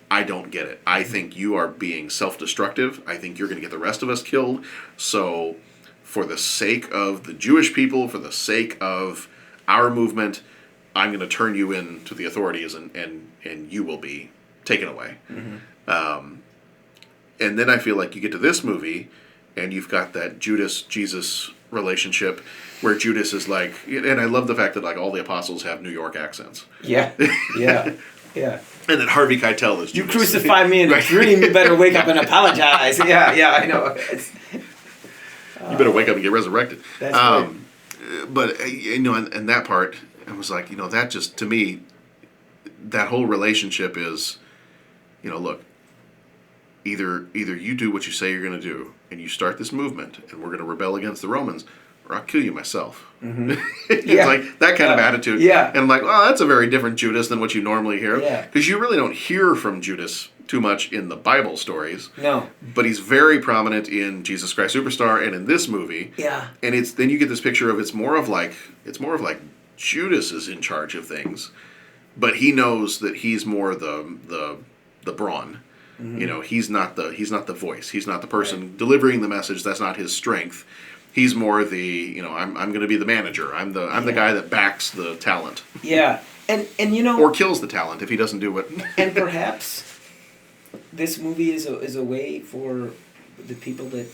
I don't get it. I think you are being self-destructive. I think you're going to get the rest of us killed. So for the sake of the Jewish people, for the sake of our movement, I'm going to turn you in to the authorities and you will be taken away. And then I feel like you get to this movie, and you've got that Judas-Jesus relationship, where Judas is like, and I love the fact that like all the apostles have New York accents. Yeah. And then Harvey Keitel is Judas. You crucify me in a dream, you better wake up and apologize. Yeah, I know. You better wake up and get resurrected. That's right. But and that part, I was like, that just, to me, that whole relationship is, look, either you do what you say you're going to do, and you start this movement, and we're going to rebel against the Romans, or I'll kill you myself. It's like that kind of attitude. Yeah. And I'm like, well, that's a very different Judas than what you normally hear. Yeah. Because you really don't hear from Judas too much in the Bible stories. No. But he's very prominent in Jesus Christ Superstar and in this movie. Yeah. And then you get this picture of it's more of like Judas is in charge of things, but he knows that he's more the brawn. He's not the voice. He's not the person delivering the message. That's not his strength. He's more the, I'm going to be the manager. I'm the guy that backs the talent. Yeah. And or kills the talent if he doesn't do it. And perhaps this movie is a way for the people that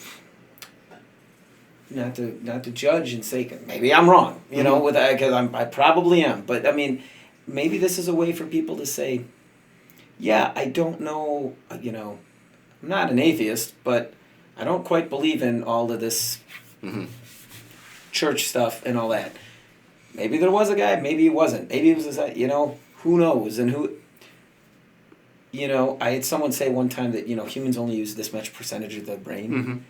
not to judge and say, maybe I'm wrong, because I probably am. But I mean, maybe this is a way for people to say, yeah, I don't know, I'm not an atheist, but I don't quite believe in all of this church stuff and all that. Maybe there was a guy, maybe he wasn't. Maybe it was, who knows? And I had someone say one time that, humans only use this much percentage of the brain.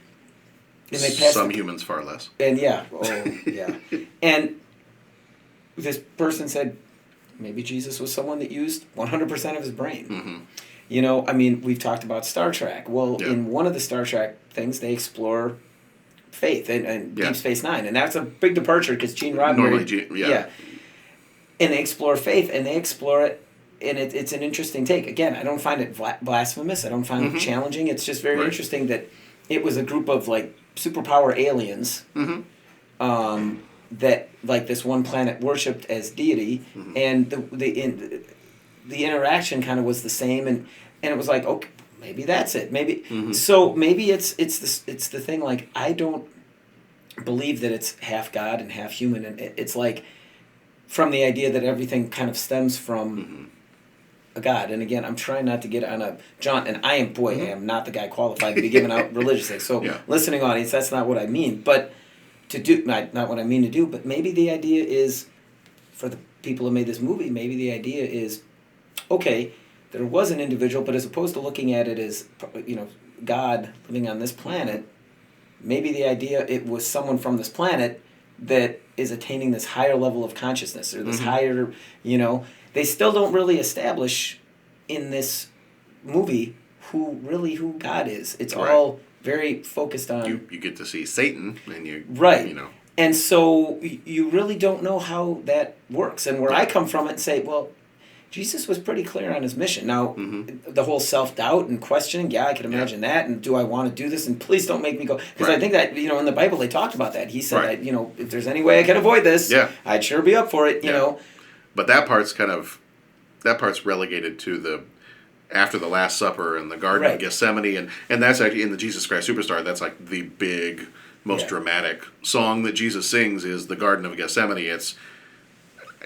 And they passed some humans far less. And yeah, and this person said maybe Jesus was someone that used 100% of his brain. Mm-hmm. You know, I mean, we've talked about Star Trek. Well, Yeah. in one of the Star Trek things, they explore faith and Yeah. Deep Space Nine, and that's a big departure because Gene Roddenberry. Normally, yeah. And they explore faith, and they explore it, and it's an interesting take. Again, I don't find it blasphemous. I don't find it challenging. It's just very interesting that it was a group of like superpower aliens that like this one planet worshipped as deity, and the interaction kind of was the same, and it was like, okay, maybe that's it. Maybe so. Maybe it's the thing. Like, I don't believe that it's half God and half human, and it's like from the idea that everything kind of stems from a God. And again, I'm trying not to get on a John, and I am not the guy qualified to be giving out religious things. So listening audience, that's not what I mean. But to do not what I mean to do. But maybe the idea is, for the people who made this movie, maybe the idea is, okay, there was an individual, but as opposed to looking at it as, you know, God living on this planet, maybe the idea it was someone from this planet that is attaining this higher level of consciousness or this higher, you know, they still don't really establish in this movie who God is. It's all very focused on. You get to see Satan, and you know. And so you really don't know how that works. And where I come from it and say, well, Jesus was pretty clear on his mission. Now, the whole self-doubt and questioning, I can imagine that. And do I want to do this? And please don't make me go. Because I think that, you know, in the Bible they talked about that. He said, you know, if there's any way I can avoid this, I'd sure be up for it, you know. But that part's relegated to after the Last Supper and the Garden of Gethsemane. And that's actually, in the Jesus Christ Superstar, that's like the big, most dramatic song that Jesus sings is the Garden of Gethsemane. It's,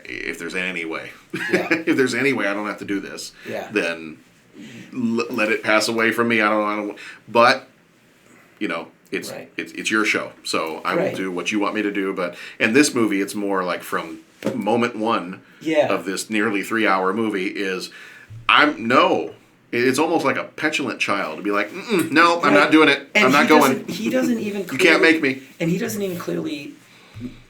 if there's any way, if there's any way I don't have to do this, then let it pass away from me. I don't. But you know, it's your show, so I will do what you want me to do. But in this movie, it's more like from moment one of this nearly 3-hour movie is It's almost like a petulant child to be like, no, I'm not doing it. And I'm not going. He doesn't even. You can't make me. And he doesn't even clearly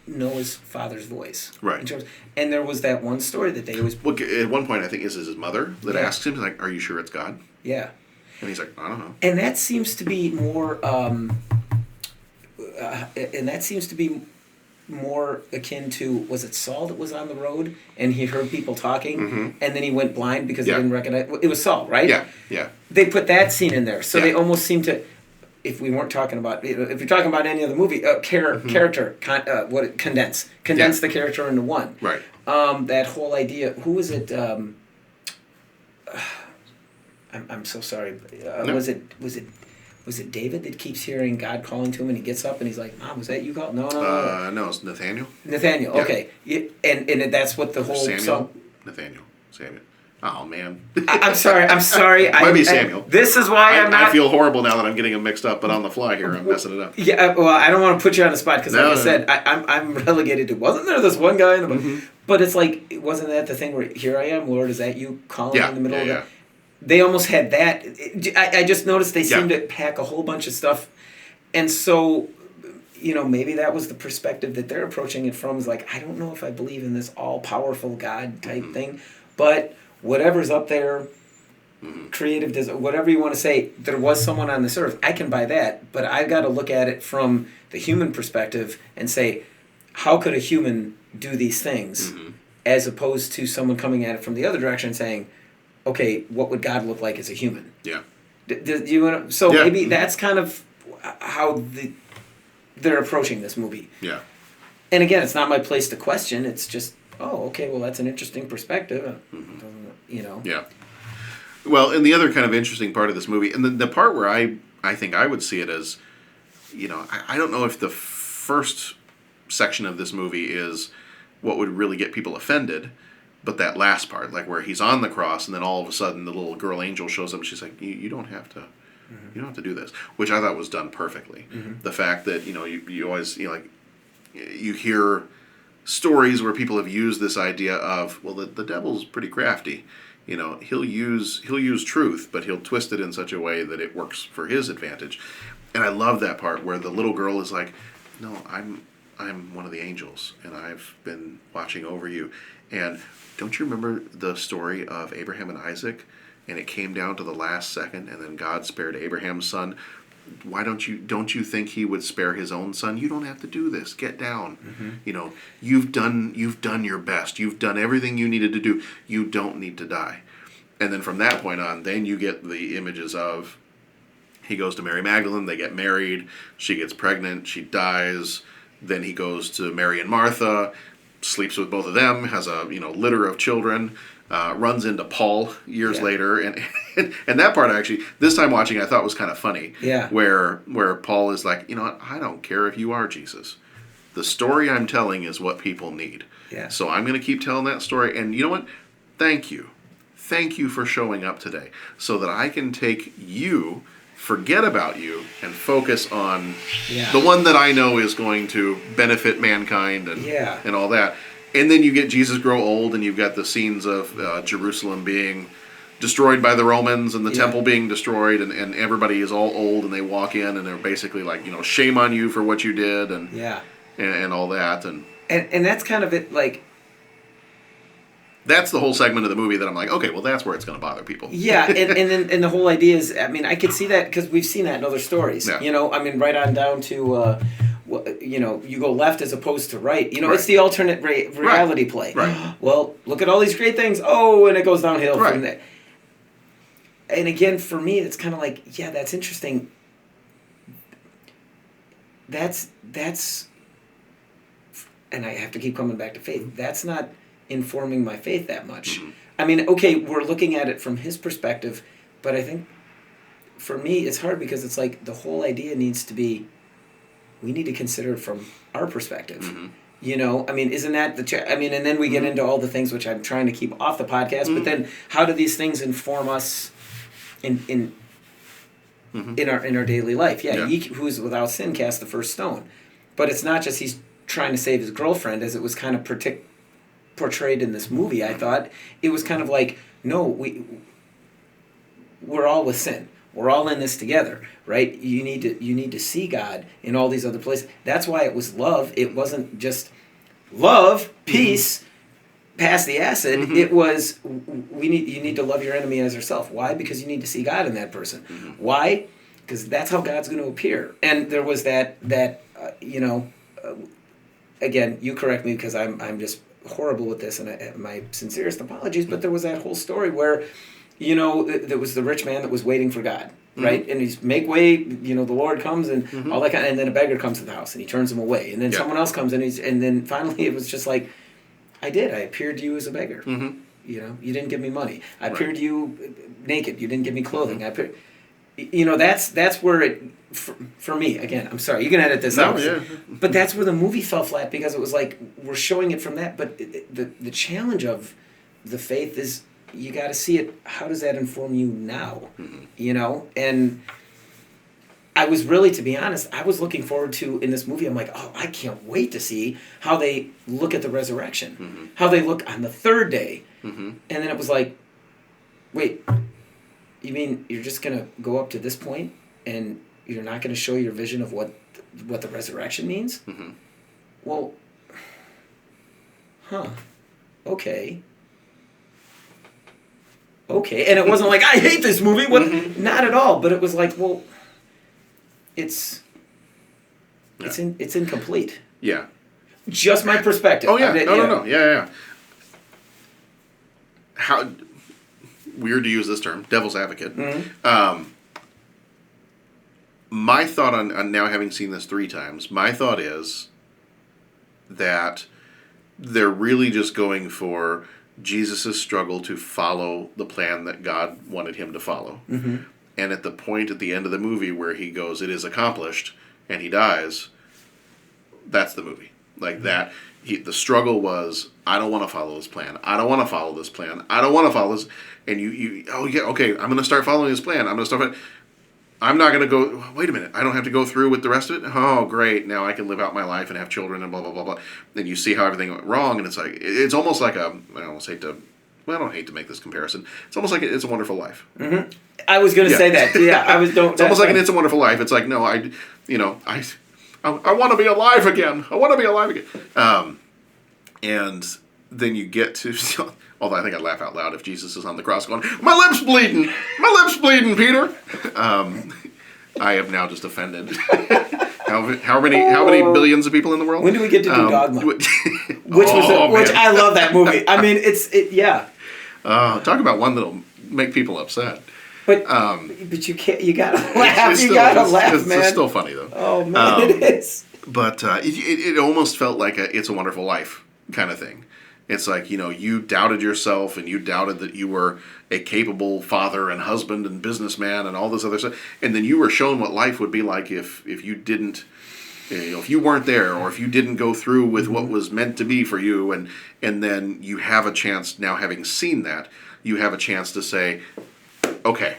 know his father's voice. Right. And there was that one story that they always. Well, at one point, I think this is his mother that asks him, like, "Are you sure it's God?" Yeah. And he's like, "I don't know." And that seems to be more. More akin to, was it Saul that was on the road and he heard people talking and then he went blind because he didn't recognize it was Saul, right? Yeah. They put that scene in there, so they almost seem to. If we weren't talking about, if you're talking about any other movie, character, condense the character into one. Right. That whole idea. Who was it? I'm so sorry. Was it David that keeps hearing God calling to him and he gets up and he's like, Mom, was that you called? No. No, it's Nathaniel. Nathaniel, okay. And that's what the whole Samuel. Oh, man. I'm sorry. Might be Samuel. This is why I'm not. I feel horrible now that I'm getting them mixed up, but on the fly here, I'm messing it up. Yeah, well, I don't want to put you on the spot because, like I said, I'm relegated to, wasn't there this one guy in the But it's like, wasn't that the thing where, here I am, Lord, is that you calling in the middle of that? They almost had that. I just noticed they seemed to pack a whole bunch of stuff. And so, you know, maybe that was the perspective that they're approaching it from, is like, I don't know if I believe in this all-powerful God type thing, but whatever's up there, creative, whatever you want to say, there was someone on this earth. I can buy that, but I've got to look at it from the human perspective and say, how could a human do these things, as opposed to someone coming at it from the other direction saying, okay, what would God look like as a human? Yeah. Maybe that's kind of how they're approaching this movie. Yeah. And again, it's not my place to question. It's just, okay, well, that's an interesting perspective. You know. Yeah. Well, and the other kind of interesting part of this movie, and the part where I think I would see it as, you know, I don't know if the first section of this movie is what would really get people offended. But that last part, like where he's on the cross, and then all of a sudden the little girl angel shows up, and she's like, "You don't have to, you don't have to do this," which I thought was done perfectly. The fact that you always like you hear stories where people have used this idea of, well, the devil's pretty crafty. You know, he'll use truth, but he'll twist it in such a way that it works for his advantage. And I love that part where the little girl is like, "No, I'm one of the angels, and I've been watching over you." And don't you remember the story of Abraham and Isaac? And it came down to the last second, and then God spared Abraham's son. Why don't you think he would spare his own son? You don't have to do this. Get down. Mm-hmm. You know, you've done your best. You've done everything you needed to do. You don't need to die. And then from that point on, then you get the images of he goes to Mary Magdalene, they get married, she gets pregnant, she dies, then he goes to Mary and Martha, sleeps with both of them, has a litter of children. Runs into Paul years later, and that part actually, this time watching, I thought was kind of funny. Yeah. Where Paul is like, you know what, I don't care if you are Jesus. The story I'm telling is what people need. Yeah. So I'm going to keep telling that story, and you know what? Thank you for showing up today, so that I can take you, forget about you, and focus on the one that I know is going to benefit mankind and all that. And then you get Jesus grow old, and you've got the scenes of Jerusalem being destroyed by the Romans and the temple being destroyed, and everybody is all old, and they walk in, and they're basically like, shame on you for what you did, and all that. And that's kind of it, like... That's the whole segment of the movie that I'm like, okay, well, that's where it's going to bother people. Yeah, and the whole idea is, I mean, I could see that because we've seen that in other stories. Yeah. I mean, right on down to... you go left as opposed to right. It's the alternate reality play. Right. Well, look at all these great things. Oh, and it goes downhill from there. And again, for me, it's kind of like, yeah, that's interesting. That's, and I have to keep coming back to faith. That's not informing my faith that much. Mm-hmm. I mean, okay, we're looking at it from his perspective, but I think for me, it's hard because it's like the whole idea needs to be, we need to consider it from our perspective. Mm-hmm. I mean, isn't that and then we get into all the things which I'm trying to keep off the podcast, but then how do these things inform us in our daily life? Yeah, he who's without sin cast the first stone. But it's not just he's trying to save his girlfriend, as it was kind of portrayed in this movie, I thought. It was kind of like, no, we're all with sin. We're all in this together, right? You need to see God in all these other places. That's why it was love. It wasn't just love, peace, pass the acid. It was you need to love your enemy as yourself. Why? Because you need to see God in that person. Why? Because that's how God's going to appear. And there was that again, you correct me because I'm just horrible with this, and my sincerest apologies. But there was that whole story where. There was the rich man that was waiting for God, right? And he's make way, the Lord comes and all that kind of, and then a beggar comes to the house and he turns him away. And then someone else comes and then finally it was just like, I appeared to you as a beggar. You didn't give me money. I appeared to you naked. You didn't give me clothing. I appeared, that's where it, for me, again, I'm sorry, you can edit this out. Yeah. But that's where the movie fell flat because it was like, we're showing it from that. But the challenge of the faith is, you got to see it. How does that inform you now? And I was really, to be honest, I was looking forward to, in this movie, I'm like, oh, I can't wait to see how they look at the resurrection, how they look on the third day. And then it was like, wait, you mean you're just going to go up to this point and you're not going to show your vision of what the resurrection means? Well, okay. And it wasn't like, I hate this movie. Not at all. But it was like, well, it's incomplete. Yeah. Just my perspective. Oh, yeah. No. Yeah. How weird to use this term, devil's advocate. My thought on now having seen this 3 times, my thought is that they're really just going for Jesus' struggle to follow the plan that God wanted him to follow. And at the point at the end of the movie where he goes, it is accomplished, and he dies, that's the movie. Like that, the struggle was, I don't want to follow this plan. I don't want to follow this plan. I don't want to follow this. And I'm going to start following his plan. I'm going to start. I'm not going to go, wait a minute, I don't have to go through with the rest of it? Oh, great, now I can live out my life and have children and blah, blah, blah, blah. Then you see how everything went wrong, and it's like, it's almost like I almost hate to, well, I don't hate to make this comparison. It's almost like It's a Wonderful Life. Mm-hmm. I was going to say that. Yeah, I was don't. It's almost like It's a Wonderful Life. It's like, no, I want to be alive again. I want to be alive again. And then you get to, although I think I'd laugh out loud if Jesus is on the cross going, my lip's bleeding, Peter. I have now just offended how many billions of people in the world? When do we get to do Dogma? Which I love that movie. I mean, yeah. Talk about one that'll make people upset. But you can't. You gotta laugh. You gotta laugh, man. It's still funny though. Oh man, it is. But it almost felt like It's a Wonderful Life kind of thing. It's like, you doubted yourself and you doubted that you were a capable father and husband and businessman and all this other stuff. And then you were shown what life would be like if you didn't, if you weren't there or if you didn't go through with what was meant to be for you. And then you have a chance, now having seen that, you have a chance to say, okay,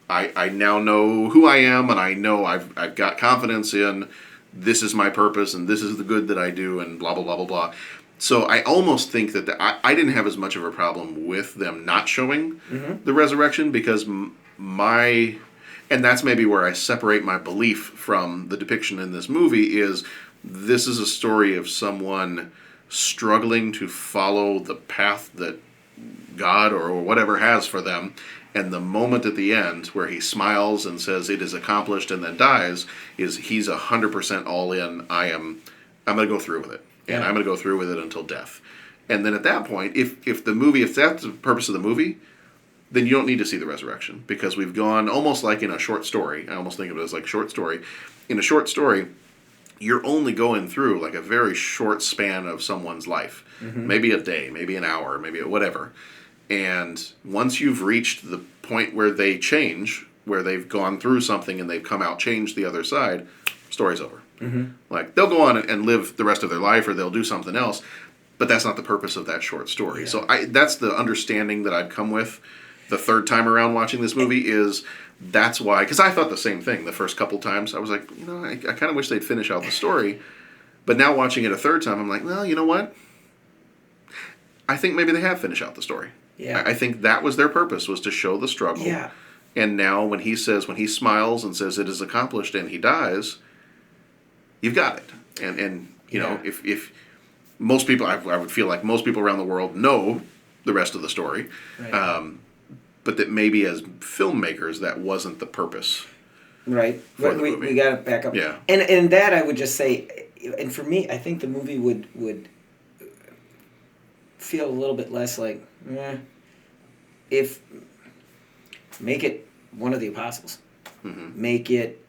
I now know who I am and I know I've got confidence in this is my purpose and this is the good that I do and blah, blah, blah, blah, blah. So I almost think that I didn't have as much of a problem with them not showing the resurrection because and that's maybe where I separate my belief from the depiction in this movie is this is a story of someone struggling to follow the path that God or whatever has for them. And the moment at the end where he smiles and says it is accomplished and then dies is he's 100% all in. I'm going to go through with it. And I'm going to go through with it until death. And then at that point, if that's the purpose of the movie, then you don't need to see the resurrection. Because we've gone almost like in a short story. I almost think of it as like short story. In a short story, you're only going through like a very short span of someone's life. Mm-hmm. Maybe a day, maybe an hour, maybe whatever. And once you've reached the point where they change, where they've gone through something and they've come out changed the other side, story's over. Mm-hmm. Like, they'll go on and live the rest of their life or they'll do something else, but that's not the purpose of that short story. Yeah. So that's the understanding that I've come with the third time around watching this movie is that's why, because I thought the same thing the first couple times. I was like, I kind of wish they'd finish out the story. But now watching it a third time, I'm like, well, you know what? I think maybe they have finished out the story. Yeah. I think that was their purpose, was to show the struggle. Yeah. And now when he smiles and says it is accomplished and he dies, you've got it. And you know, if most people, I would feel like most people around the world know the rest of the story. Right. But that maybe as filmmakers, that wasn't the purpose. Right. We got to back up. Yeah. And that I would just say, and for me, I think the movie would feel a little bit less like, if make it one of the apostles. Mm-hmm. Make it,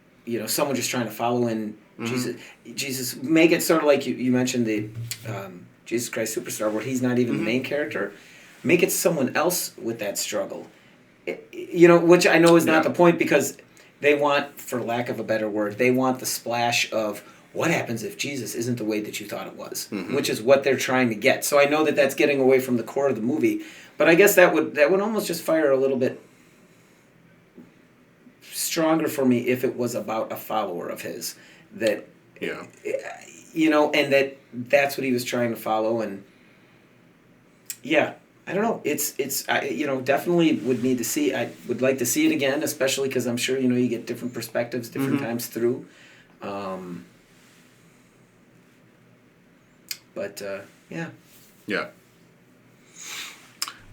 someone just trying to follow in Jesus. Make it sort of like you mentioned the Jesus Christ Superstar, where he's not even the main character. Make it someone else with that struggle. Which I know is not the point, because they want, for lack of a better word, they want the splash of what happens if Jesus isn't the way that you thought it was, which is what they're trying to get. So I know that that's getting away from the core of the movie, but I guess that would almost just fire a little bit stronger for me if it was about a follower of his, that and that's what he was trying to follow. And I don't know. It's definitely would need to see. I would like to see it again, especially because I'm sure you get different perspectives different times through. Yeah.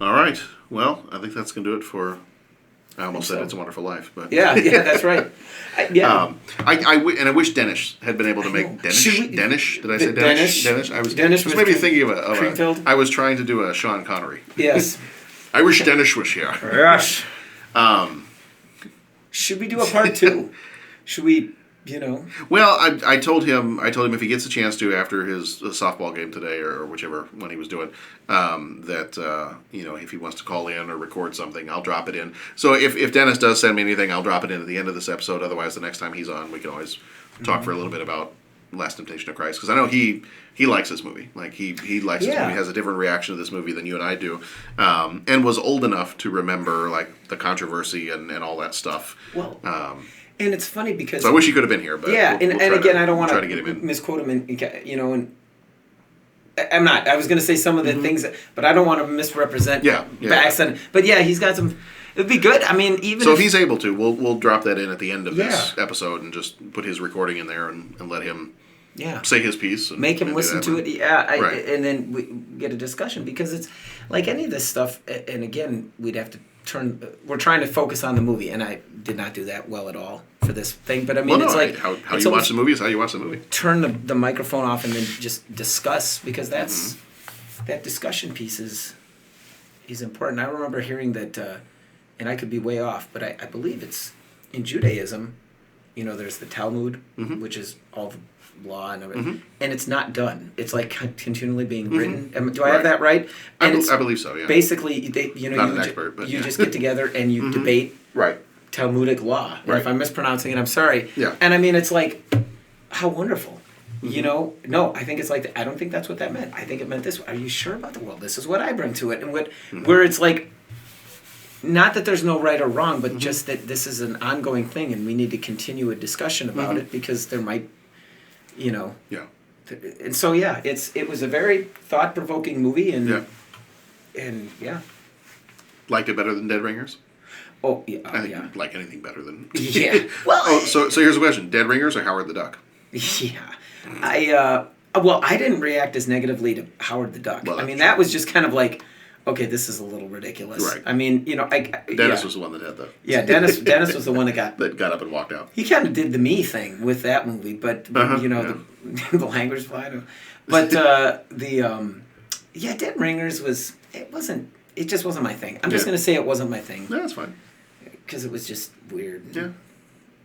All right. Well, I think that's gonna do it for. I almost said It's a Wonderful Life, but yeah, that's right. I wish Dennis had been able to make Dennis. Did I say Dennis? Dennis. I was maybe thinking of I was trying to do a Sean Connery. Yes. I wish Dennis was here. Yes. Should we do a part 2? Should we? Well, I told him if he gets a chance to after his softball game today or whichever one he was doing, that if he wants to call in or record something, I'll drop it in. So if Dennis does send me anything, I'll drop it in at the end of this episode. Otherwise, the next time he's on, we can always talk for a little bit about Last Temptation of Christ, because I know he likes this movie. Like he likes this movie, has a different reaction to this movie than you and I do, and was old enough to remember like the controversy and all that stuff. Well. And it's funny because... So I wish he could have been here, but yeah, we'll and again, I don't want try to get him in. misquote him, and and I'm not. I was going to say some of the things, but I don't want to misrepresent accent. But yeah, he's got some... It'd be good. I mean, even if he's able to, we'll drop that in at the end of this episode and just put his recording in there and let him say his piece. And, make him listen to it. Yeah, right. And then we get a discussion, because it's like any of this stuff. And again, we'd have to we're trying to focus on the movie, and I did not do that well at all for this thing. But I mean, it's like how you watch the movie is how you watch the movie. Turn the microphone off and then just discuss, because that's that discussion piece is important. I remember hearing that. And I could be way off, but I believe it's in Judaism. There's the Talmud, which is all the law and everything, and it's not done. It's like continually being written. Do I have that right? And I believe so. Yeah. Basically, not an expert, but you just get together and you debate Talmudic law. And if I'm mispronouncing it, I'm sorry. Yeah. And I mean, it's like, how wonderful. No, I think it's like, I don't think that's what that meant. I think it meant this. Are you sure about the world? This is what I bring to it, and where it's like. Not that there's no right or wrong, but just that this is an ongoing thing, and we need to continue a discussion about it, because there might, Yeah. And so it was a very thought-provoking movie, and Liked it better than Dead Ringers? Oh yeah, I think you'd like anything better than. Yeah. Well. So here's a question: Dead Ringers or Howard the Duck? Yeah, I didn't react as negatively to Howard the Duck. Well, I mean, that was just kind of like. Okay, this is a little ridiculous. Right. I mean, Dennis was the one that had the. Yeah, Dennis was the one that got up and walked out. He kind of did the me thing with that movie, but the language flying. But Dead Ringers it just wasn't my thing. I'm just gonna say it wasn't my thing. No, that's fine. Because it was just weird. Yeah.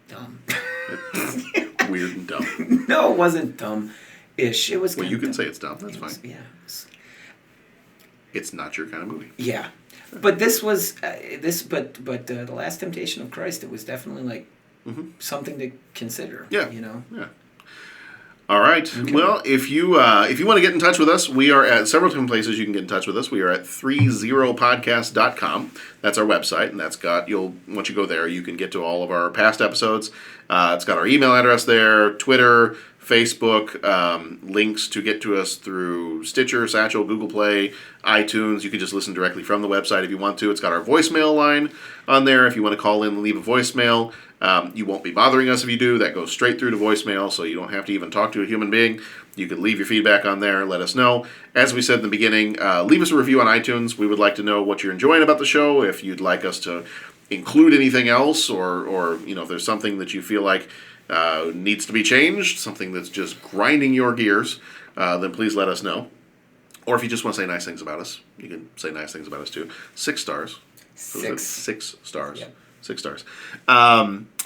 Dumb. Weird and dumb. No, it wasn't dumb-ish. It was. Well, you can say it's dumb. That's fine. Yeah. It's not your kind of movie. Yeah, but this was But the Last Temptation of Christ. It was definitely like something to consider. Yeah. Yeah. All right. Okay. Well, if you want to get in touch with us, we are at several different places you can get in touch with us. We are at 30podcast.com. That's our website, and that's got once you go there, you can get to all of our past episodes. It's got our email address there, Twitter, Facebook, links to get to us through Stitcher, Satchel, Google Play, iTunes. You can just listen directly from the website if you want to. It's got our voicemail line on there if you want to call in and leave a voicemail. You won't be bothering us if you do. That goes straight through to voicemail, so you don't have to even talk to a human being. You can leave your feedback on there, let us know. As we said in the beginning, leave us a review on iTunes. We would like to know what you're enjoying about the show, if you'd like us to include anything else, or if there's something that you feel like needs to be changed, something that's just grinding your gears, then please let us know. Or if you just want to say nice things about us, you can say nice things about us too. 6 stars. 6 stars. Yep. 6 stars.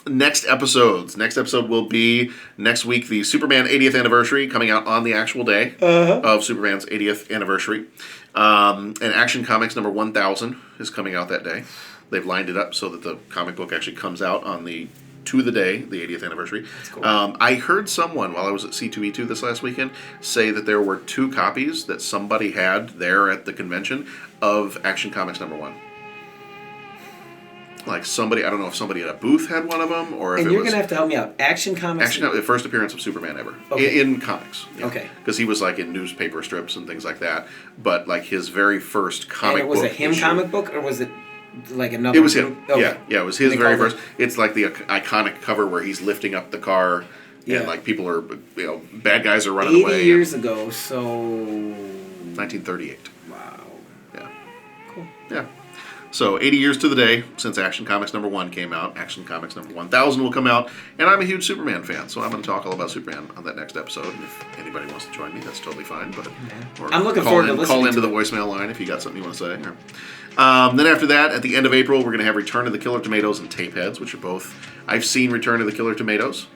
Next episode will be next week, the Superman 80th anniversary, coming out on the actual day of Superman's 80th anniversary. And Action Comics number 1000 is coming out that day. They've lined it up so that the comic book actually comes out on the 80th anniversary. That's cool. I heard someone, while I was at C2E2 this last weekend, say that there were 2 copies that somebody had there at the convention of Action Comics number 1. Like somebody, I don't know if somebody at a booth had one of them, or if and it you're was... going to have to help me out. Action Comics... the first appearance of Superman ever. Okay. In comics. Yeah. Okay. Because he was like in newspaper strips and things like that. But like his very first comic book was it him issue, comic book, or was it like another... It was him. Okay. Yeah, it was his very first. It's like the iconic cover where he's lifting up the car, and like people are, bad guys are running away. 80 years ago, so... 1938. Wow. Yeah. Cool. Yeah. So 80 years to the day since Action Comics number 1 came out. Action Comics number 1000 will come out. And I'm a huge Superman fan, so I'm going to talk all about Superman on that next episode. And if anybody wants to join me, that's totally fine. But I'm looking forward to listening Call into the voicemail line if you got something you want to say. Then after that, at the end of April, we're going to have Return of the Killer Tomatoes and Tapeheads, which are both... I've seen Return of the Killer Tomatoes.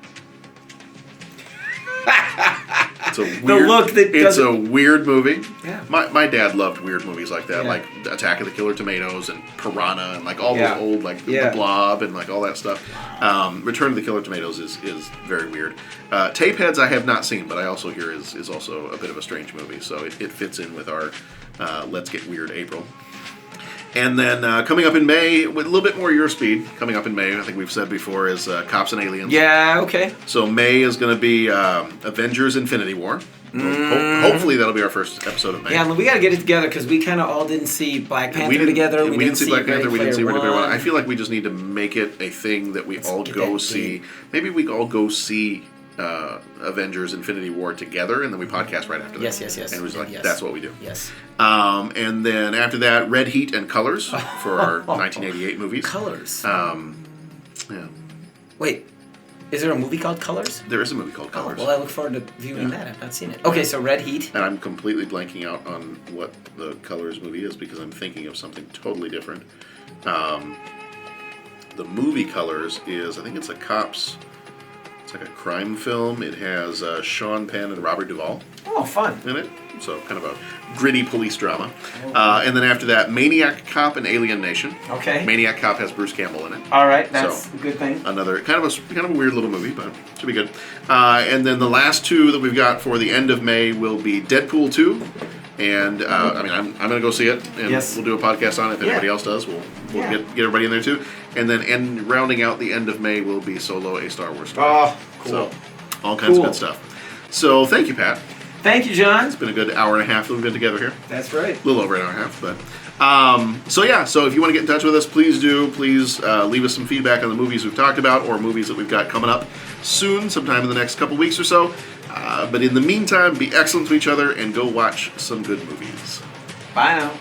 It's a weird movie. Yeah. My dad loved weird movies like that, like Attack of the Killer Tomatoes and Piranha and like all those old The Blob and like all that stuff. Return of the Killer Tomatoes is very weird. Tapeheads I have not seen, but I also hear is also a bit of a strange movie, so it fits in with our Let's Get Weird April. And then coming up in May, with a little bit more your speed, coming up in May, I think we've said before, is Cops and Aliens. Yeah, okay. So May is going to be Avengers Infinity War. Hopefully that'll be our first episode of May. Yeah, we got to get it together because we kind of all didn't see Black Panther together. We didn't see Black Panther. We didn't see Ready Player One. I One. feel like we just need to make it a thing that we all go see. Maybe we all go see Avengers Infinity War together, and then we podcast right after that. Yes. And it was like, Yes. that's what we do. Yes. And then after that, Red Heat and Colors for our 1988 movies. Colors. Yeah. Wait, is there a movie called Colors? There is a movie called Colors. Well, I look forward to viewing that. I've not seen it. Okay, so Red Heat. And I'm completely blanking out on what the Colors movie is because I'm thinking of something totally different. The movie Colors is, I think it's a cops. It's like a crime film. It has Sean Penn and Robert Duvall Oh, fun. in it. So kind of a gritty police drama. And then after that, Maniac Cop and Alien Nation. Okay. Maniac Cop has Bruce Campbell in it. All right, that's So, a good thing. Another kind of a weird little movie, but should be good. And then the last two that we've got for the end of May will be Deadpool 2. And I mean, I'm going to go see it, and Yes. we'll do a podcast on it. If anybody else does, we'll get everybody in there too. And then rounding out the end of May will be Solo: A Star Wars Story. Oh, cool. So all kinds of good stuff. So thank you, Pat. Thank you, John. It's been a good hour and a half that we've been together here. That's right. A little over an hour and a half, but so if you want to get in touch with us, please do. Please leave us some feedback on the movies we've talked about or movies that we've got coming up soon, sometime in the next couple weeks or so. But in the meantime, be excellent to each other and go watch some good movies. Bye now.